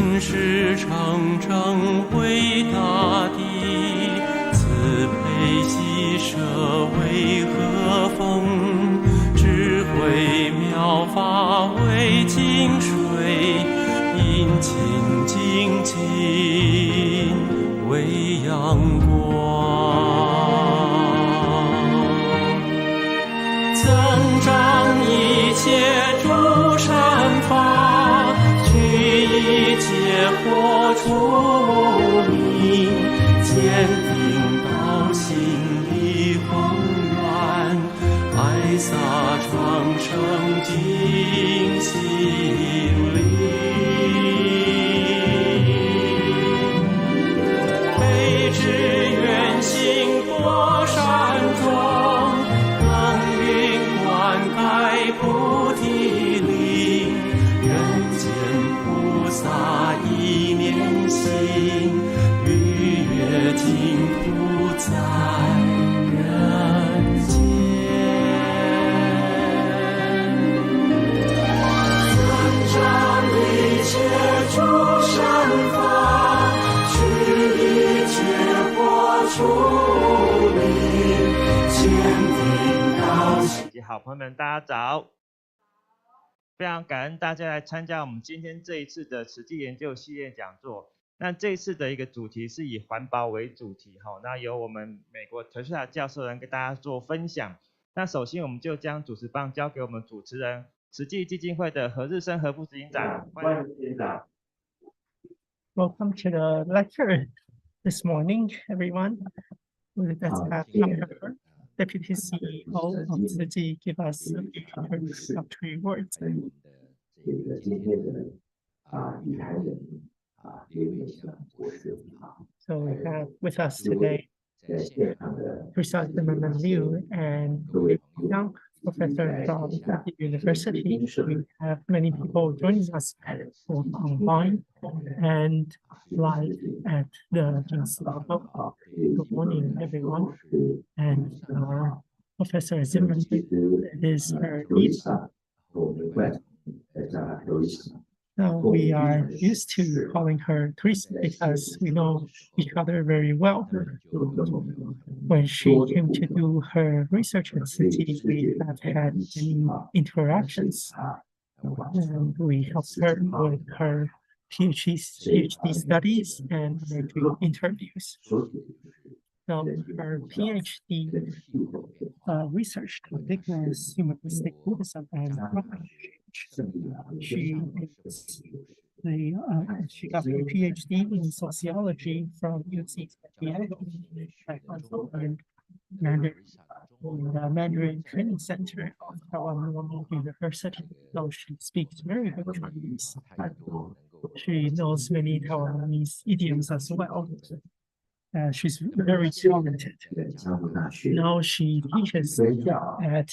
心事常常为大地，慈悲喜舍为和风，智慧妙法为净水，殷勤精进为阳光，增长一切诸善法，去一切惑出无明，坚定道心里宏愿，爱洒长生净心灵，悲智愿行多善种，耕耘灌溉菩提林，人间菩萨一念心，愉悦净土在人间，增长一切诸善法，去一切惑出无明，坚定道心。好朋友们，大家早！非常感恩大家来参加我们今天这一次的实际研究系列讲座。那这一次的一个主题是以环保为主题，那由我们美国Teresa教授人跟大家做分享。那首先我们就将主持棒交给我们主持人，慈济基金会的何日升何副执行长。欢迎执行长。Welcome to the lecture this morning, everyone. Let's have Dr. Deputy CEO of Tzu Chi give us her introductory words. So we have with us today Teresa Zimmerman-Liu and Mei-Hsiang, professor from Yale University. We have many people joining us both online and live at the level. Good morning, everyone. And Professor Zimmerman-Liu is her lead. Now we are used to calling her Teresa because we know each other very well. When she came to do her research at Tzu Chi, we have had many interactions, and we helped her with her PhD studies and her interviews. So her PhD research topic was humanistic Buddhism and climate change. She got her PhD in sociology from UC San Diego, also learned Mandarin in the Mandarin Training Center of Taiwan University. So she speaks very good Chinese. She knows many Taiwanese idioms as well. She's very talented. Now she teaches at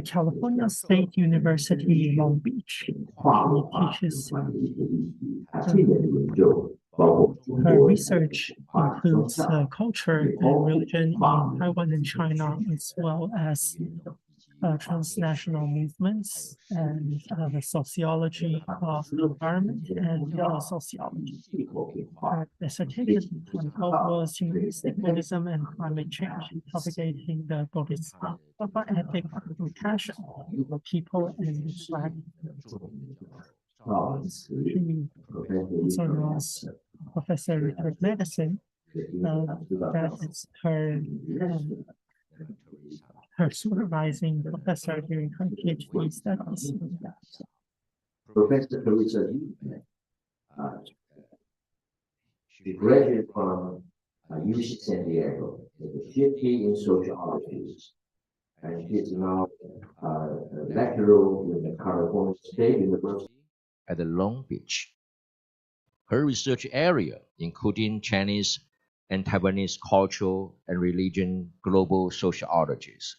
California State University, Long Beach. She teaches her research includes culture and religion in Taiwan and China, as well as transnational movements and the sociology of the environment and sociology. Her dissertation was humanistic Buddhism and climate change, propagating the Buddhist ethic of compassion for people and the planet. She also knows Professor of Medicine. That is her supervising professor during her PhD studies. Professor Teresa, she graduated from UC San Diego with a Ph.D. in sociology, and she is now a lecturer in the California State University at Long Beach. Her research area including Chinese and Taiwanese cultural and religion global sociologies,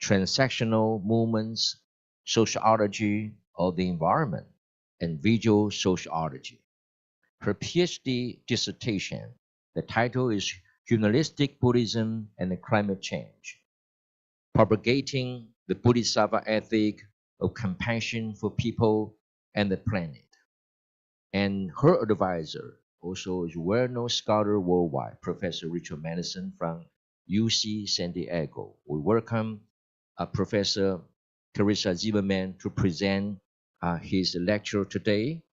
transactional movements, sociology of the environment, and visual sociology. Her PhD dissertation, the title is Humanistic Buddhism and Climate Change, propagating the Bodhisattva ethic of compassion for people and the planet. And her advisor also is well-known scholar worldwide, Professor Richard Madison from UC San Diego. We welcome Professor Teresa Zimmerman to present his lecture today,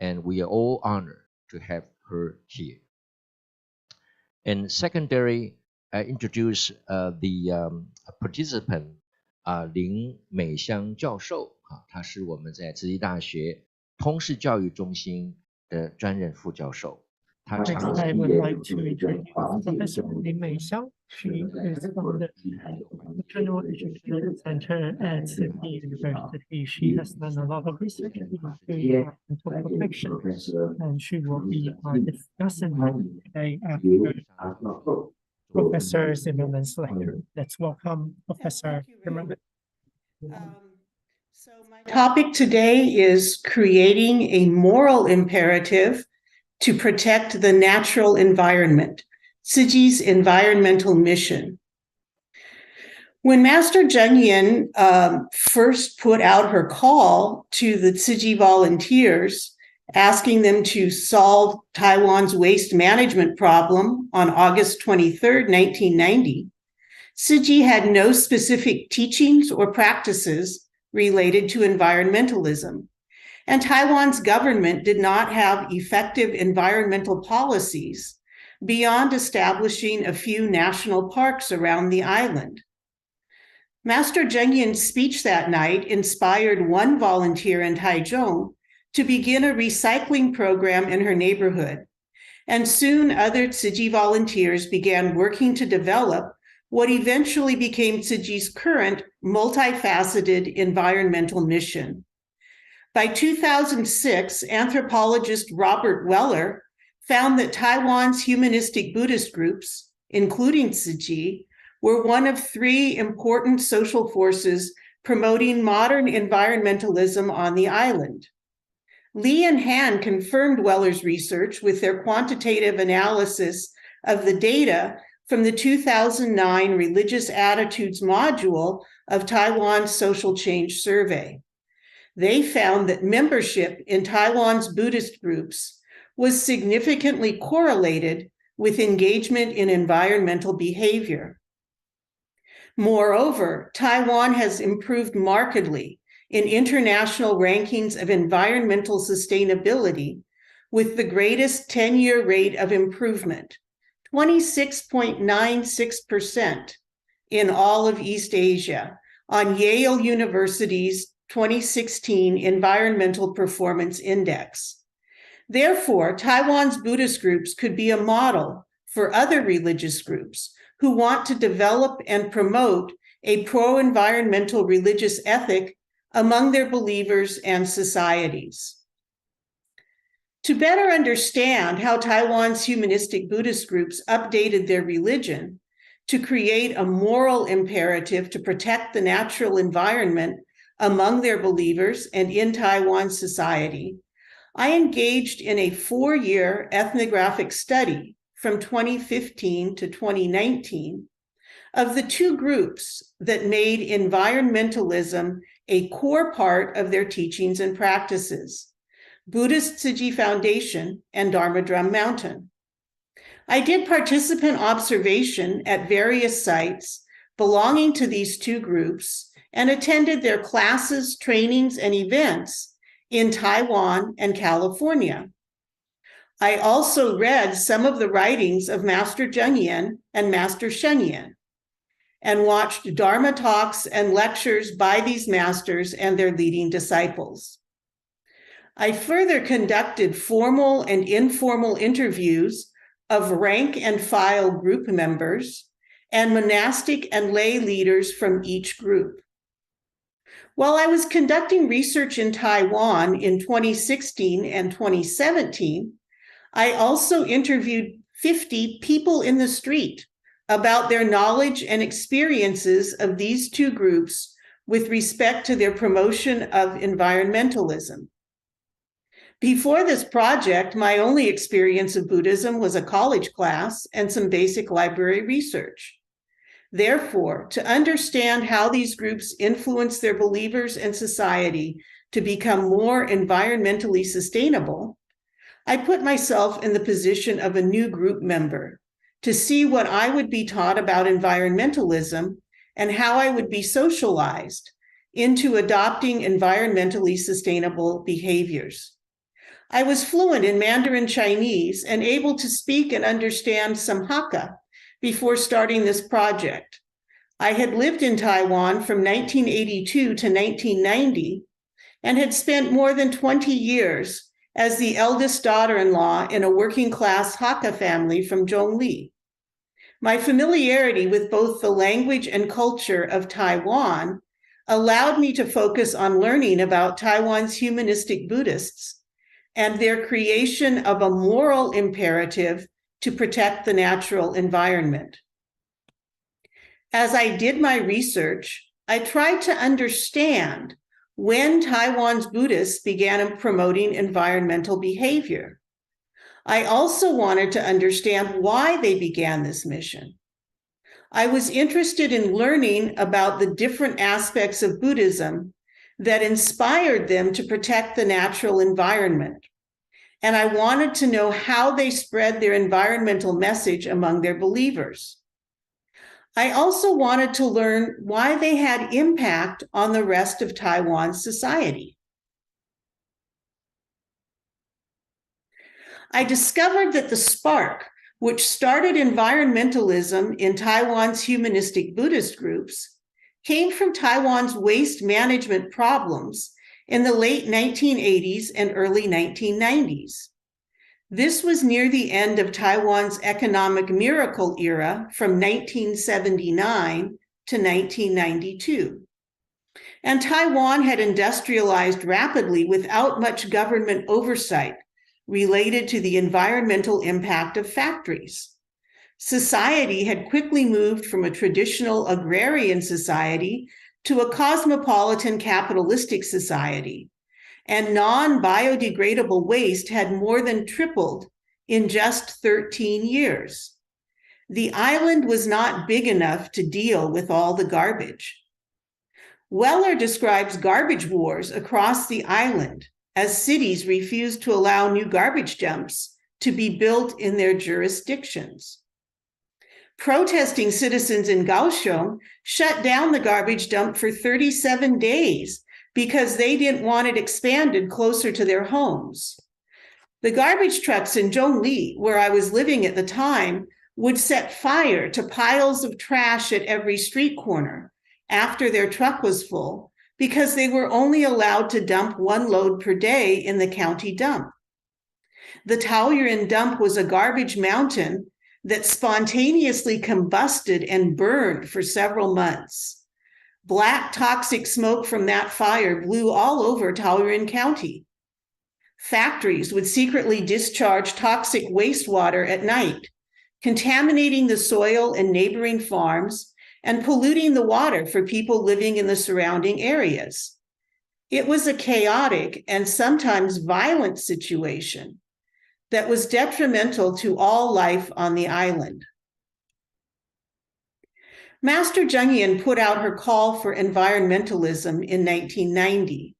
and we are all honored to have her here. And secondary, I introduce the participant林美香教授他是我们在慈济大学通识教育中心的专任副教授。Next, I would like to introduce Professor Mei-Hsiang. She is from the National Education Center at Tzu Chi University. She has done a lot of research in environmental protection, and she will be discussing today after Professor Zimmerman's lecture. Let's welcome Professor Zimmerman. So my topic today is creating a moral imperative to protect the natural environment, Tzu Chi's environmental mission. When Master Zheng Yin first put out her call to the Tzu Chi volunteers, asking them to solve Taiwan's waste management problem on August 23rd, 1990, Tzu Chi had no specific teachings or practices related to environmentalism, and Taiwan's government did not have effective environmental policies beyond establishing a few national parks around the island. Master Zheng Yin's speech that night inspired one volunteer in Taichung to begin a recycling program in her neighborhood, and soon other Tzu Chi volunteers began working to develop what eventually became Tzu Chi's current multifaceted environmental mission. By 2006, anthropologist Robert Weller found that Taiwan's humanistic Buddhist groups, including Tzu Chi, were one of three important social forces promoting modern environmentalism on the island. Li and Han confirmed Weller's research with their quantitative analysis of the data from the 2009 Religious Attitudes module of Taiwan's Social Change Survey. They found that membership in Taiwan's Buddhist groups was significantly correlated with engagement in environmental behavior. Moreover, Taiwan has improved markedly in international rankings of environmental sustainability, with the greatest 10-year rate of improvement, 26.96% in all of East Asia, on Yale University's 2016 Environmental Performance Index. Therefore, Taiwan's Buddhist groups could be a model for other religious groups who want to develop and promote a pro-environmental religious ethic among their believers and societies. To better understand how Taiwan's humanistic Buddhist groups updated their religion to create a moral imperative to protect the natural environment among their believers and in Taiwan society, I engaged in a 4-year ethnographic study from 2015 to 2019 of the two groups that made environmentalism a core part of their teachings and practices, Buddhist Tzu Chi Foundation and Dharma Drum Mountain. I did participant observation at various sites belonging to these two groups and attended their classes, trainings, and events in Taiwan and California. I also read some of the writings of Master Zheng Yin and Master Sheng Yin, and watched Dharma talks and lectures by these masters and their leading disciples. I further conducted formal and informal interviews of rank and file group members and monastic and lay leaders from each group. While I was conducting research in Taiwan in 2016 and 2017, I also interviewed 50 people in the street about their knowledge and experiences of these two groups with respect to their promotion of environmentalism. Before this project, my only experience of Buddhism was a college class and some basic library research. Therefore, to understand how these groups influence their believers and society to become more environmentally sustainable, I put myself in the position of a new group member to see what I would be taught about environmentalism and how I would be socialized into adopting environmentally sustainable behaviors. I was fluent in Mandarin Chinese and able to speak and understand some Hakka before starting this project. I had lived in Taiwan from 1982 to 1990 and had spent more than 20 years as the eldest daughter-in-law in a working-class Hakka family from Zhongli. My familiarity with both the language and culture of Taiwan allowed me to focus on learning about Taiwan's humanistic Buddhists and their creation of a moral imperative to protect the natural environment. As I did my research, I tried to understand when Taiwan's Buddhists began promoting environmental behavior. I also wanted to understand why they began this mission. I was interested in learning about the different aspects of Buddhism that inspired them to protect the natural environment. And I wanted to know how they spread their environmental message among their believers. I also wanted to learn why they had impact on the rest of Taiwan's society. I discovered that the spark, which started environmentalism in Taiwan's humanistic Buddhist groups, came from Taiwan's waste management problems in the late 1980s and early 1990s. This was near the end of Taiwan's economic miracle era from 1979 to 1992. And Taiwan had industrialized rapidly without much government oversight related to the environmental impact of factories. Society had quickly moved from a traditional agrarian society to a cosmopolitan capitalistic society, and non-biodegradable waste had more than tripled in just 13 years. The island was not big enough to deal with all the garbage. Weller describes garbage wars across the island as cities refused to allow new garbage dumps to be built in their jurisdictions. Protesting citizens in Kaohsiung shut down the garbage dump for 37 days because they didn't want it expanded closer to their homes. The garbage trucks in Zhongli, where I was living at the time, would set fire to piles of trash at every street corner after their truck was full because they were only allowed to dump one load per day in the county dump. The Taoyuan dump was a garbage mountain that spontaneously combusted and burned for several months. Black toxic smoke from that fire blew all over Taoyuan County. Factories would secretly discharge toxic wastewater at night, contaminating the soil in neighboring farms and polluting the water for people living in the surrounding areas. It was a chaotic and sometimes violent situation that was detrimental to all life on the island. Master Zheng put out her call for environmentalism in 1990,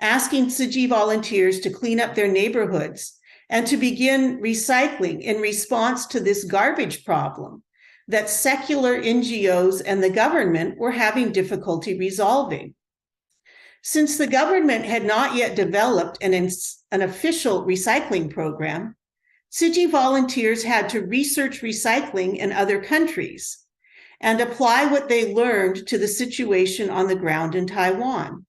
asking Tzu Chi volunteers to clean up their neighborhoods and to begin recycling in response to this garbage problem that secular NGOs and the government were having difficulty resolving. Since the government had not yet developed an official recycling program, Tzu Chi volunteers had to research recycling in other countries and apply what they learned to the situation on the ground in Taiwan.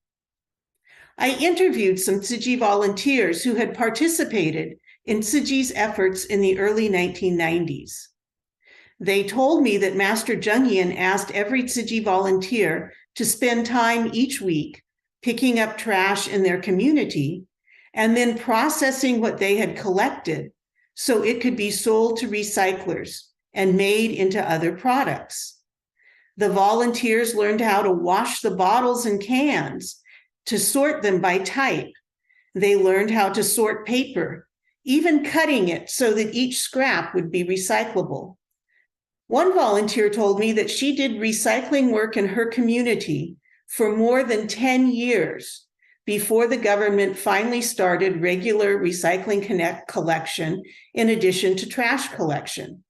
I interviewed some Tzu Chi volunteers who had participated in Tzu Chi's efforts in the early 1990s. They told me that Master Zheng asked every Tzu Chi volunteer to spend time each week picking up trash in their community and then processing what they had collected so it could be sold to recyclers and made into other products. The volunteers learned how to wash the bottles and cans, to sort them by type. They learned how to sort paper, even cutting it so that each scrap would be recyclable. One volunteer told me that she did recycling work in her community for more than 10 years before the government finally started regular recycling collection in addition to trash collection.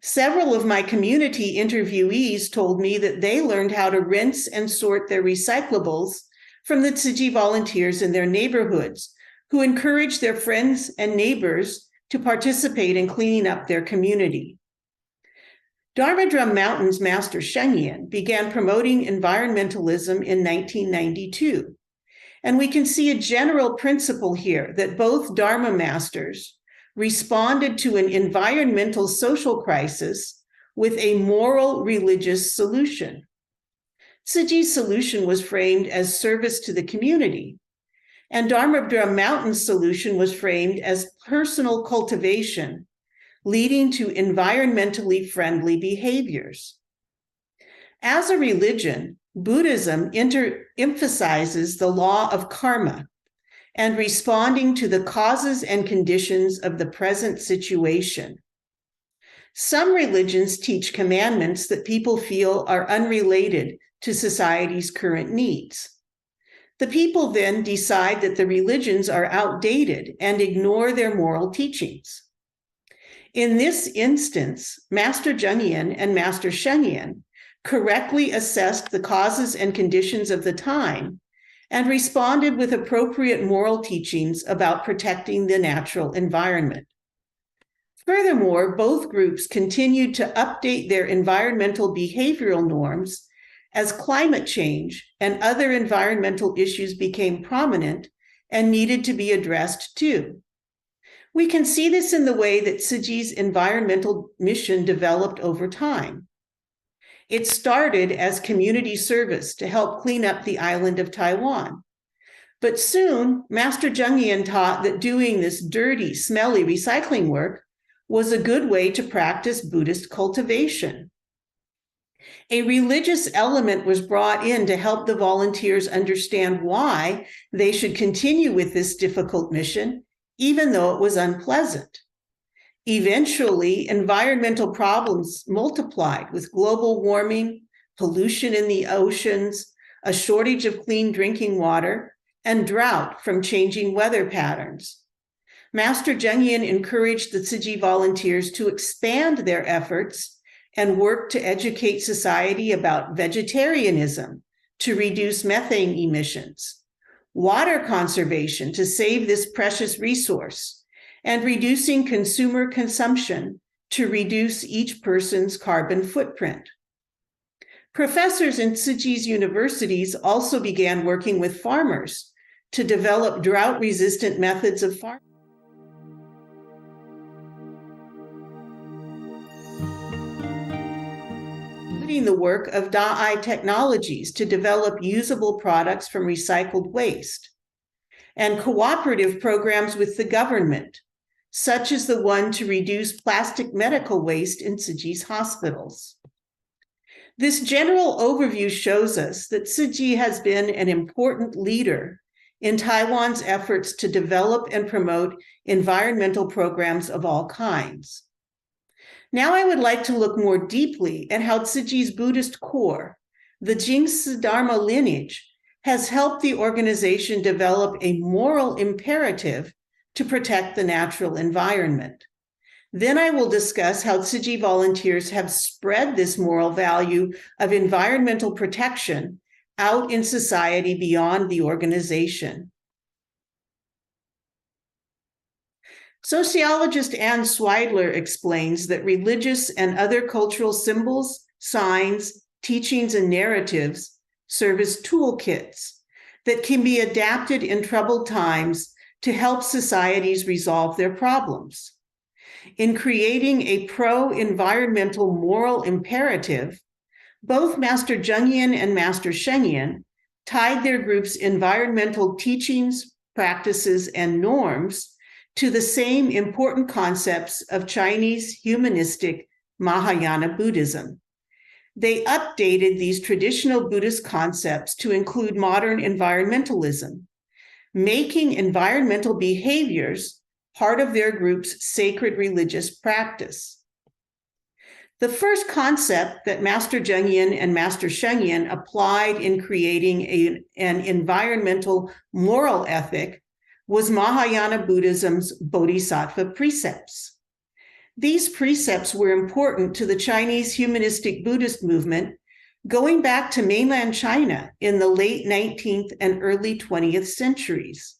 Several of my community interviewees told me that they learned how to rinse and sort their recyclables from the Tzu Chi volunteers in their neighborhoods, who encouraged their friends and neighbors to participate in cleaning up their community. Dharma Drum Mountain's Master Sheng Yin began promoting environmentalism in 1992. And we can see a general principle here that both Dharma masters responded to an environmental social crisis with a moral religious solution. Tzu Chi's solution was framed as service to the community, and Dharma Drum Mountain's solution was framed as personal cultivation, leading to environmentally friendly behaviors. As a religion, Buddhism emphasizes the law of karma and responding to the causes and conditions of the present situation. Some religions teach commandments that people feel are unrelated to society's current needs. The people then decide that the religions are outdated and ignore their moral teachings. In this instance, Master Zheng Yin and Master Sheng Yin correctly assessed the causes and conditions of the time and responded with appropriate moral teachings about protecting the natural environment. Furthermore, both groups continued to update their environmental behavioral norms as climate change and other environmental issues became prominent and needed to be addressed too. We can see this in the way that Tzu Chi's environmental mission developed over time. It started as community service to help clean up the island of Taiwan. But soon, Master Zheng Yin taught that doing this dirty, smelly recycling work was a good way to practice Buddhist cultivation. A religious element was brought in to help the volunteers understand why they should continue with this difficult mission, even though it was unpleasant. Eventually, environmental problems multiplied with global warming, pollution in the oceans, a shortage of clean drinking water, and drought from changing weather patterns. Master Zheng Yin encouraged the Tzu Chi volunteers to expand their efforts and work to educate society about vegetarianism to reduce methane emissions, water conservation to save this precious resource, and reducing consumer consumption to reduce each person's carbon footprint. Professors in Tzu Chi's universities also began working with farmers to develop drought-resistant methods of farming. Including the work of Da'ai Technologies to develop usable products from recycled waste, and cooperative programs with the government, such as the one to reduce plastic medical waste in Tzu Chi's hospitals. This general overview shows us that Tzu Chi has been an important leader in Taiwan's efforts to develop and promote environmental programs of all kinds. Now I would like to look more deeply at how Tzu Chi's Buddhist core, the Jingsi Dharma lineage, has helped the organization develop a moral imperative to protect the natural environment. Then I will discuss how Tzu Chi volunteers have spread this moral value of environmental protection out in society beyond the organization. Sociologist Anne Swidler explains that religious and other cultural symbols, signs, teachings, and narratives serve as toolkits that can be adapted in troubled times to help societies resolve their problems. In creating a pro-environmental moral imperative, both Master Zheng Yin and Master Sheng Yin tied their group's environmental teachings, practices, and norms to the same important concepts of Chinese humanistic Mahayana Buddhism. They updated these traditional Buddhist concepts to include modern environmentalism, making environmental behaviors part of their group's sacred religious practice. The first concept that Master Zheng Yin and Master Sheng Yin applied in creating an environmental moral ethic was Mahayana Buddhism's Bodhisattva precepts. These precepts were important to the Chinese humanistic Buddhist movement going back to mainland China in the late 19th and early 20th centuries.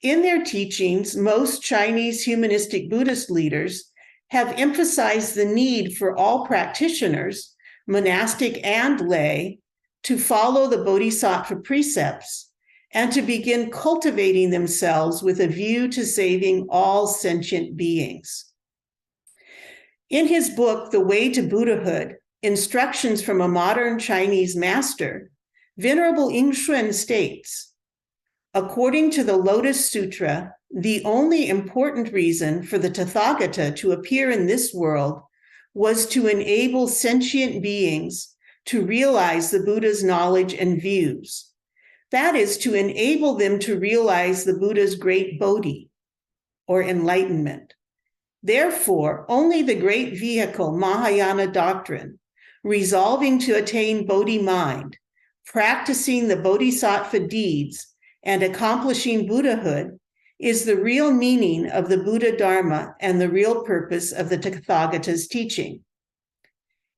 In their teachings, most Chinese humanistic Buddhist leaders have emphasized the need for all practitioners, monastic and lay, to follow the Bodhisattva precepts and to begin cultivating themselves with a view to saving all sentient beings. In his book, The Way to Buddhahood, Instructions from a Modern Chinese Master, Venerable Yingxun states, according to the Lotus Sutra, the only important reason for the Tathagata to appear in this world was to enable sentient beings to realize the Buddha's knowledge and views. That is, to enable them to realize the Buddha's great Bodhi, or enlightenment. Therefore, only the great vehicle, Mahayana doctrine, resolving to attain Bodhi mind, practicing the Bodhisattva deeds, and accomplishing Buddhahood is the real meaning of the Buddha Dharma and the real purpose of the Tathagata's teaching.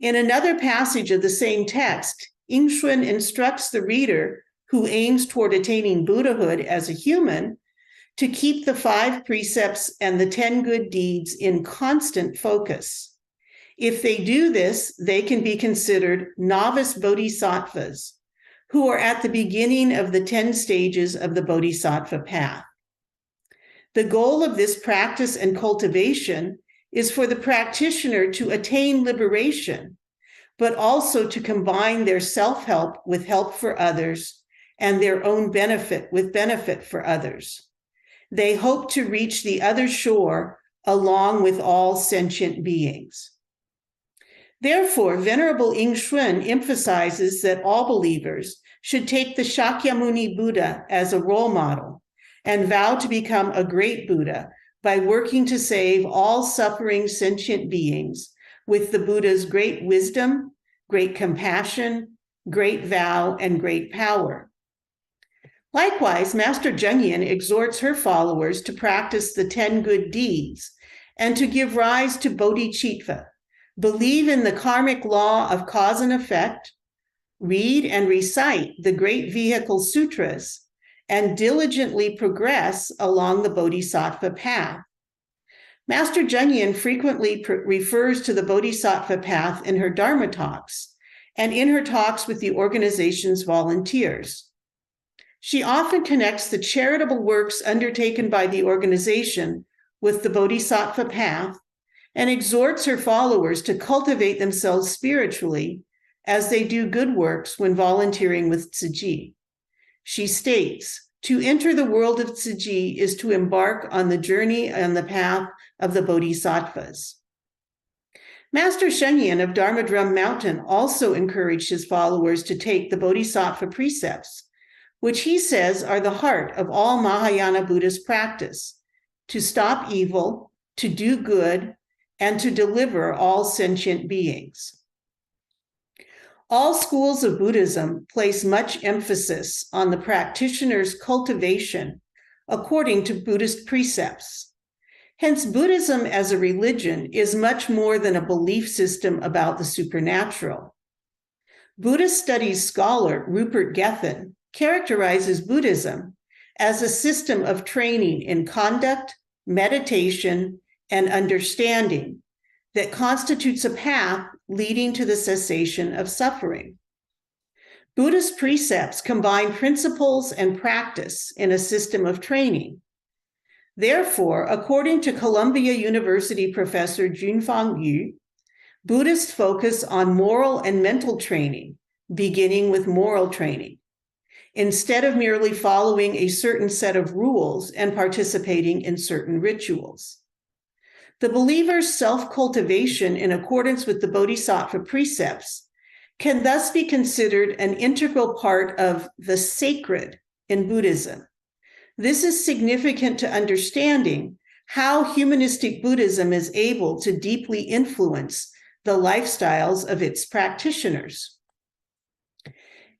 In another passage of the same text, Yingxun instructs the reader who aims toward attaining Buddhahood as a human to keep the 5 precepts and the 10 good deeds in constant focus. If they do this, they can be considered novice bodhisattvas, who are at the beginning of the 10 stages of the bodhisattva path. The goal of this practice and cultivation is for the practitioner to attain liberation, but also to combine their self-help with help for others and their own benefit with benefit for others. They hope to reach the other shore along with all sentient beings. Therefore, Venerable Yingxun emphasizes that all believers should take the Shakyamuni Buddha as a role model and vow to become a great Buddha by working to save all suffering sentient beings with the Buddha's great wisdom, great compassion, great vow, and great power. Likewise, Master Zheng Yin exhorts her followers to practice the 10 good deeds and to give rise to bodhicitta, believe in the karmic law of cause and effect, read and recite the great vehicle sutras, and diligently progress along the bodhisattva path. Master Zheng Yin frequently refers to the bodhisattva path in her Dharma talks and in her talks with the organization's volunteers. She often connects the charitable works undertaken by the organization with the bodhisattva path and exhorts her followers to cultivate themselves spiritually as they do good works when volunteering with Tzu Chi. She states, to enter the world of Tzu Chi is to embark on the journey on the path of the bodhisattvas. Master Sheng Yin of Dharma Drum Mountain also encouraged his followers to take the bodhisattva precepts, which he says are the heart of all Mahayana Buddhist practice, to stop evil, to do good, and to deliver all sentient beings. All schools of Buddhism place much emphasis on the practitioner's cultivation according to Buddhist precepts. Hence, Buddhism as a religion is much more than a belief system about the supernatural. Buddhist studies scholar Rupert Gethin characterizes Buddhism as a system of training in conduct, meditation, and understanding that constitutes a path leading to the cessation of suffering. Buddhist precepts combine principles and practice in a system of training. Therefore, according to Columbia University professor Junfang Yu, Buddhists focus on moral and mental training, beginning with moral training, instead of merely following a certain set of rules and participating in certain rituals. The believer's self-cultivation in accordance with the Bodhisattva precepts can thus be considered an integral part of the sacred in Buddhism. This is significant to understanding how humanistic Buddhism is able to deeply influence the lifestyles of its practitioners.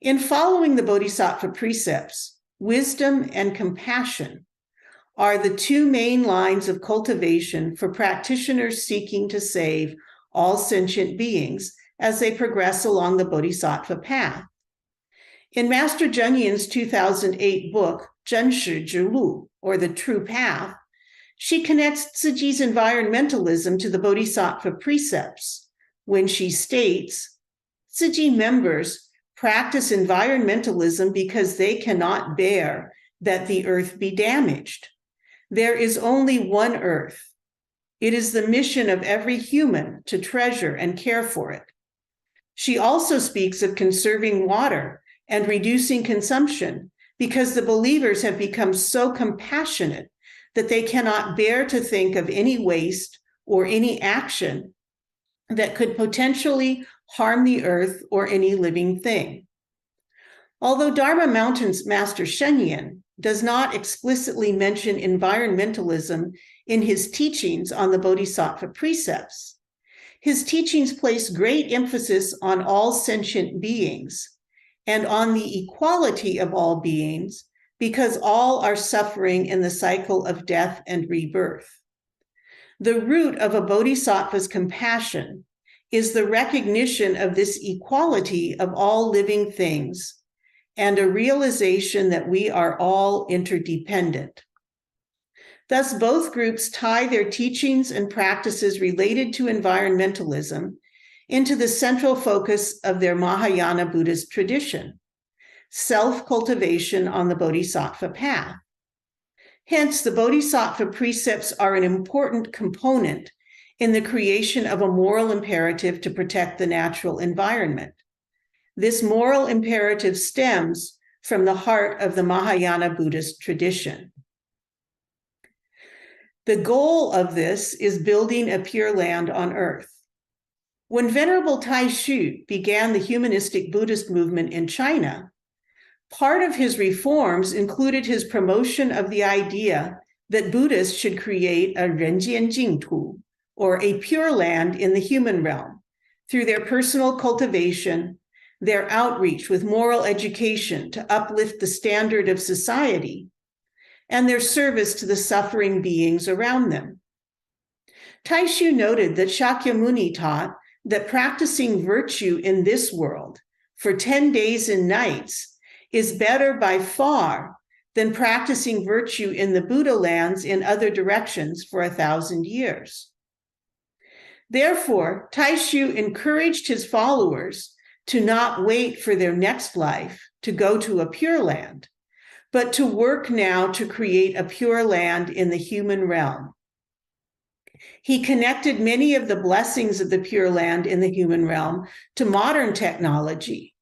In following the Bodhisattva precepts, wisdom and compassion are the two main lines of cultivation for practitioners seeking to save all sentient beings as they progress along the Bodhisattva path. In Master Zheng Yin's 2008 book, Zhenshi Zhilu, or The True Path, she connects Tzu Chi's environmentalism to the Bodhisattva precepts when she states, Tzu Chi members practice environmentalism because they cannot bear that the earth be damaged. There is only one earth. It is the mission of every human to treasure and care for it. She also speaks of conserving water and reducing consumption because the believers have become so compassionate that they cannot bear to think of any waste or any action that could potentially harm the earth or any living thing. Although Dharma Mountain's Master Shen Yin does not explicitly mention environmentalism in his teachings on the Bodhisattva precepts, his teachings place great emphasis on all sentient beings and on the equality of all beings because all are suffering in the cycle of death and rebirth. The root of a bodhisattva's compassion is the recognition of this equality of all living things and a realization that we are all interdependent. Thus, both groups tie their teachings and practices related to environmentalism into the central focus of their Mahayana Buddhist tradition, self-cultivation on the Bodhisattva path. Hence, the Bodhisattva precepts are an important component in the creation of a moral imperative to protect the natural environment. This moral imperative stems from the heart of the Mahayana Buddhist tradition. The goal of this is building a pure land on earth. When Venerable Taishu began the humanistic Buddhist movement in China, part of his reforms included his promotion of the idea that Buddhists should create a renjian jingtu, or a pure land in the human realm, through their personal cultivation, their outreach with moral education to uplift the standard of society, and their service to the suffering beings around them. Taishu noted that Shakyamuni taught that practicing virtue in this world for 10 days and nights is better by far than practicing virtue in the Buddha lands in other directions for 1,000 years. Therefore, Taishu encouraged his followers to not wait for their next life to go to a pure land, but to work now to create a pure land in the human realm. He connected many of the blessings of the Pure Land in the human realm to modern technology,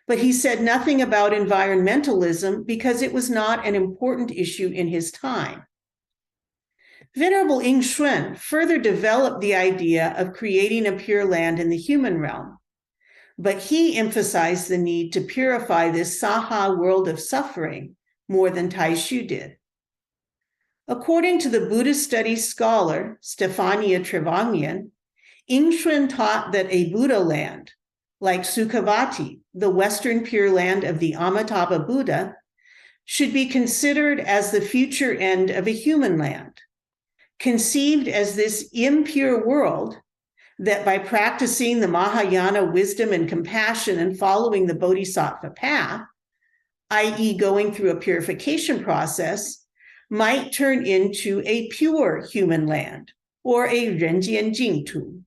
but he said nothing about environmentalism because it was not an important issue in his time. Venerable Yingxuan further developed the idea of creating a pure land in the human realm, but he emphasized the need to purify this Saha world of suffering more than Taishu did. According to the Buddhist studies scholar Stefania Trevangian, Yingxuan taught that a Buddha land, like Sukhavati, the Western Pure Land of the Amitabha Buddha, should be considered as the future end of a human land, conceived as this impure world that by practicing the Mahayana wisdom and compassion and following the Bodhisattva path, i.e. going through a purification process, might turn into a pure human land, or a renjian jingtu.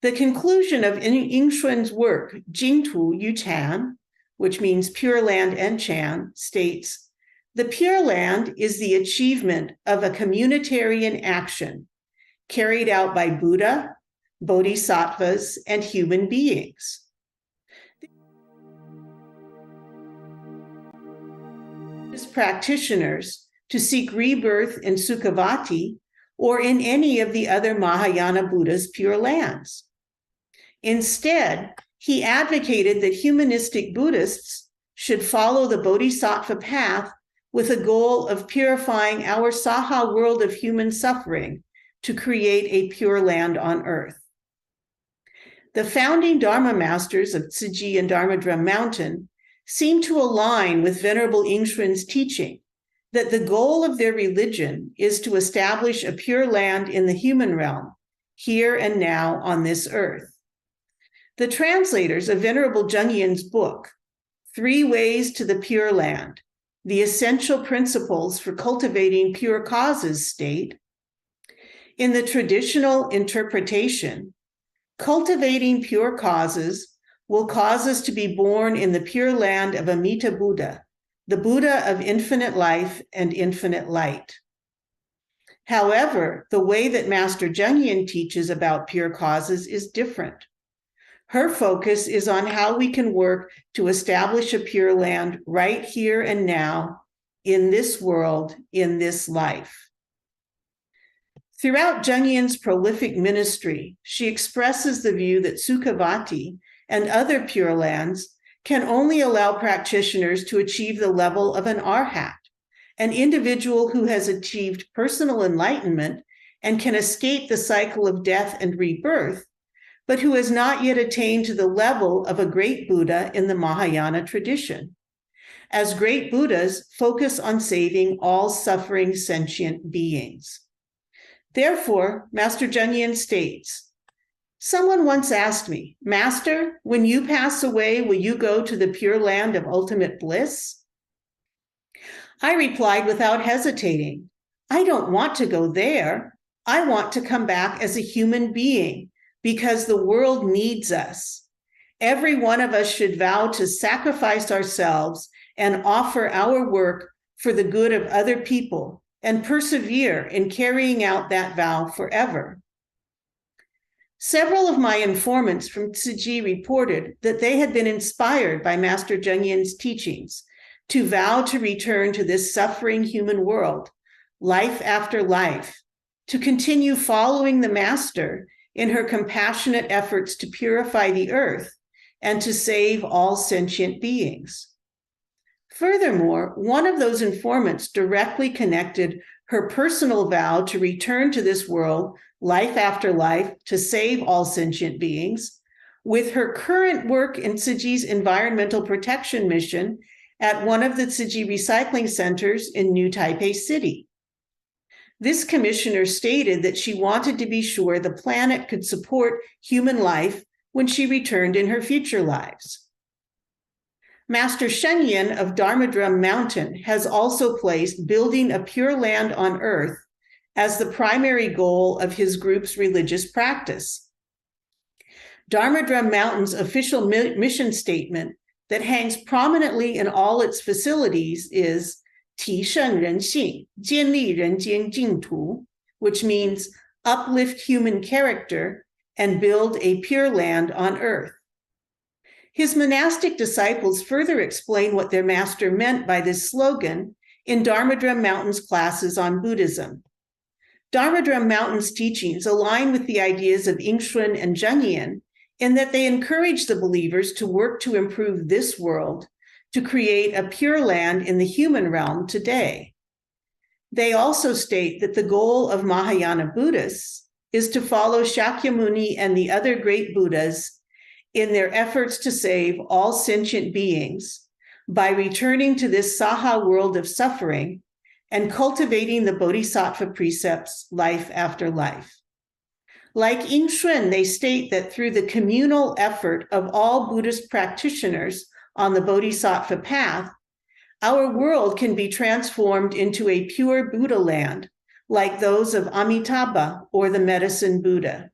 The conclusion of Yingxuan's work, Jingtu Yu Chan, which means pure land and Chan, states, the pure land is the achievement of a communitarian action carried out by Buddha, bodhisattvas, and human beings. Practitioners to seek rebirth in Sukhavati or in any of the other Mahayana Buddha's pure lands. Instead, he advocated that humanistic Buddhists should follow the Bodhisattva path with a goal of purifying our Saha world of human suffering to create a pure land on earth. The founding Dharma masters of Tzu Chi and Dharma Drum Mountain seem to align with Venerable Yingxuan's teaching that the goal of their religion is to establish a pure land in the human realm, here and now on this earth. The translators of Venerable Zhengyin's book, 3 Ways to the Pure Land, The Essential Principles for Cultivating Pure Causes state, in the traditional interpretation, cultivating pure causes will cause us to be born in the pure land of Amita Buddha, the Buddha of infinite life and infinite light. However, the way that Master Zhengyin teaches about pure causes is different. Her focus is on how we can work to establish a pure land right here and now, in this world, in this life. Throughout Zhengyin's prolific ministry, she expresses the view that Sukhavati and other pure lands can only allow practitioners to achieve the level of an arhat, an individual who has achieved personal enlightenment and can escape the cycle of death and rebirth, but who has not yet attained to the level of a great Buddha in the Mahayana tradition, as great Buddhas focus on saving all suffering sentient beings. Therefore, Master Zhengyin states, someone once asked me, Master, when you pass away, will you go to the pure land of ultimate bliss? I replied without hesitating, I don't want to go there. I want to come back as a human being because the world needs us. Every one of us should vow to sacrifice ourselves and offer our work for the good of other people and persevere in carrying out that vow forever. Several of my informants from Tzu Chi reported that they had been inspired by Master Zhengyin's teachings to vow to return to this suffering human world, life after life, to continue following the Master in her compassionate efforts to purify the earth and to save all sentient beings. Furthermore, one of those informants directly connected her personal vow to return to this world, life after life, to save all sentient beings, with her current work in Tzu Chi's environmental protection mission at one of the Tzu Chi recycling centers in New Taipei City. This commissioner stated that she wanted to be sure the planet could support human life when she returned in her future lives. Master Zhengyin of Dharma Drum Mountain has also placed building a pure land on earth as the primary goal of his group's religious practice. Dharma Drum Mountain's official mission statement that hangs prominently in all its facilities is 提升人性,建立人间净土, which means uplift human character and build a pure land on earth. His monastic disciples further explain what their master meant by this slogan in Dharma Drum Mountain's classes on Buddhism. Dharma Drum Mountain's teachings align with the ideas of Yingxuan and Zhengyin in that they encourage the believers to work to improve this world, to create a pure land in the human realm today. They also state that the goal of Mahayana Buddhists is to follow Shakyamuni and the other great Buddhas in their efforts to save all sentient beings by returning to this Saha world of suffering and cultivating the Bodhisattva precepts life after life. Like Yingxuan, they state that through the communal effort of all Buddhist practitioners on the Bodhisattva path, our world can be transformed into a pure Buddha land, like those of Amitabha or the Medicine Buddha.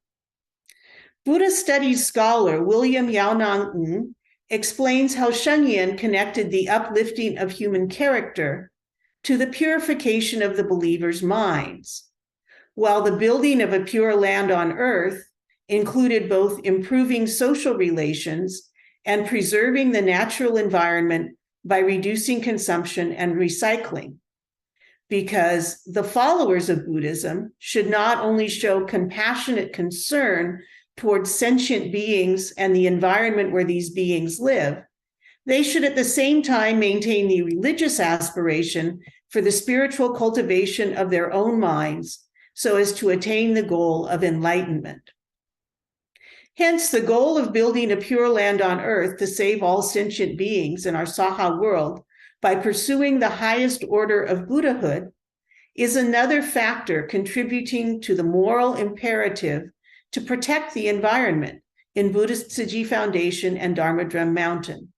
Buddha studies scholar William Yaonang explains how Zhengyin connected the uplifting of human character to the purification of the believers' minds, while the building of a pure land on earth included both improving social relations and preserving the natural environment by reducing consumption and recycling. Because the followers of Buddhism should not only show compassionate concern towards sentient beings and the environment where these beings live, they should at the same time maintain the religious aspiration for the spiritual cultivation of their own minds so as to attain the goal of enlightenment. Hence, the goal of building a pure land on earth to save all sentient beings in our Saha world by pursuing the highest order of Buddhahood is another factor contributing to the moral imperative to protect the environment in Buddhist Tzu Chi Foundation and Dharma Drum Mountain.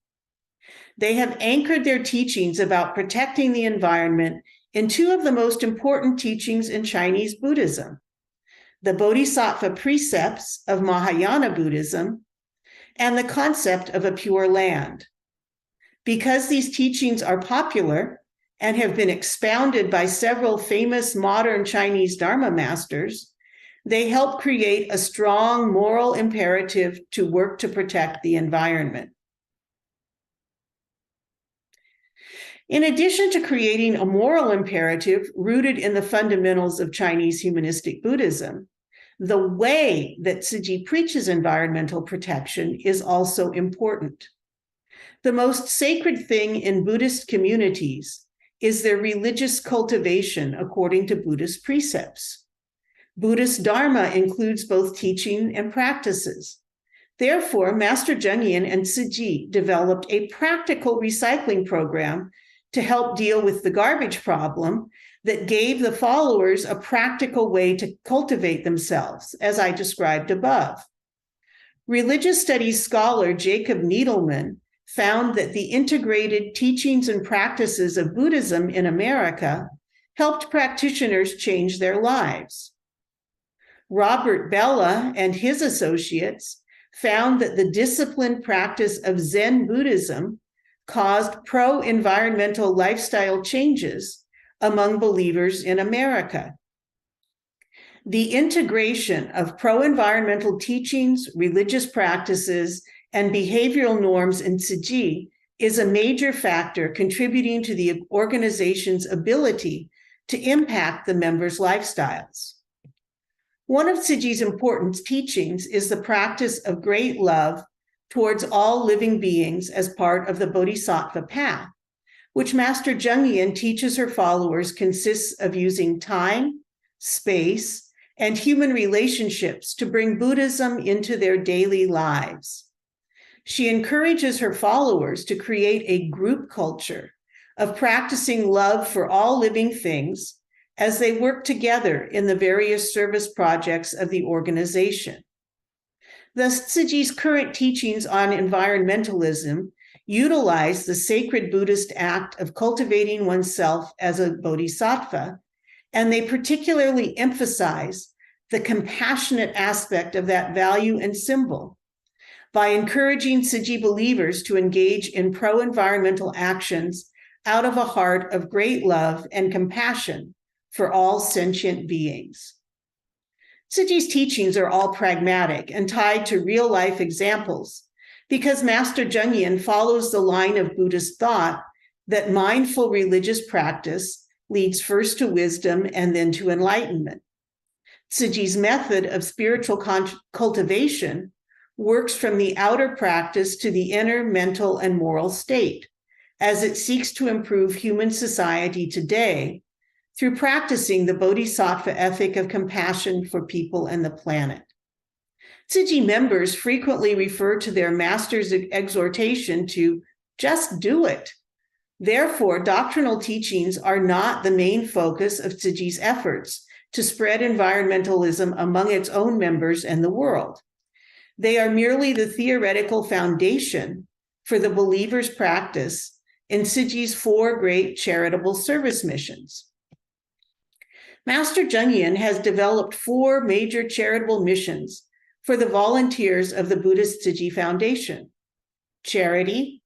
They have anchored their teachings about protecting the environment in two of the most important teachings in Chinese Buddhism, the Bodhisattva precepts of Mahayana Buddhism and the concept of a pure land. Because these teachings are popular and have been expounded by several famous modern Chinese Dharma masters, they help create a strong moral imperative to work to protect the environment. In addition to creating a moral imperative rooted in the fundamentals of Chinese humanistic Buddhism, the way that Tzu Chi preaches environmental protection is also important. The most sacred thing in Buddhist communities is their religious cultivation according to Buddhist precepts. Buddhist Dharma includes both teaching and practices. Therefore, Master Zheng Yin and Tzu Chi developed a practical recycling program to help deal with the garbage problem that gave the followers a practical way to cultivate themselves, as I described above. Religious studies scholar Jacob Needleman found that the integrated teachings and practices of Buddhism in America helped practitioners change their lives. Robert Bella and his associates found that the disciplined practice of Zen Buddhism caused pro-environmental lifestyle changes among believers in America. The integration of pro-environmental teachings, religious practices, and behavioral norms in Tzu Chi is a major factor contributing to the organization's ability to impact the members' lifestyles. One of Tzu Chi's important teachings is the practice of great love towards all living beings as part of the Bodhisattva path, which Master Zheng Yin teaches her followers consists of using time, space, and human relationships to bring Buddhism into their daily lives. She encourages her followers to create a group culture of practicing love for all living things as they work together in the various service projects of the organization. Thus, Tzu Chi's current teachings on environmentalism utilize the sacred Buddhist act of cultivating oneself as a bodhisattva, and they particularly emphasize the compassionate aspect of that value and symbol by encouraging Tzu Chi believers to engage in pro-environmental actions out of a heart of great love and compassion for all sentient beings. Tzu Chi's teachings are all pragmatic and tied to real-life examples because Master Zheng Yin follows the line of Buddhist thought that mindful religious practice leads first to wisdom and then to enlightenment. Tzu Chi's method of spiritual cultivation works from the outer practice to the inner mental and moral state, as it seeks to improve human society today through practicing the Bodhisattva ethic of compassion for people and the planet. Tzu Chi members frequently refer to their master's exhortation to just do it. Therefore, doctrinal teachings are not the main focus of Tzu Chi's efforts to spread environmentalism among its own members and the world. They are merely the theoretical foundation for the believer's practice in Tzu Chi's 4 great charitable service missions. Master Zheng Yin has developed 4 major charitable missions for the volunteers of the Buddhist Tzu Chi Foundation: charity,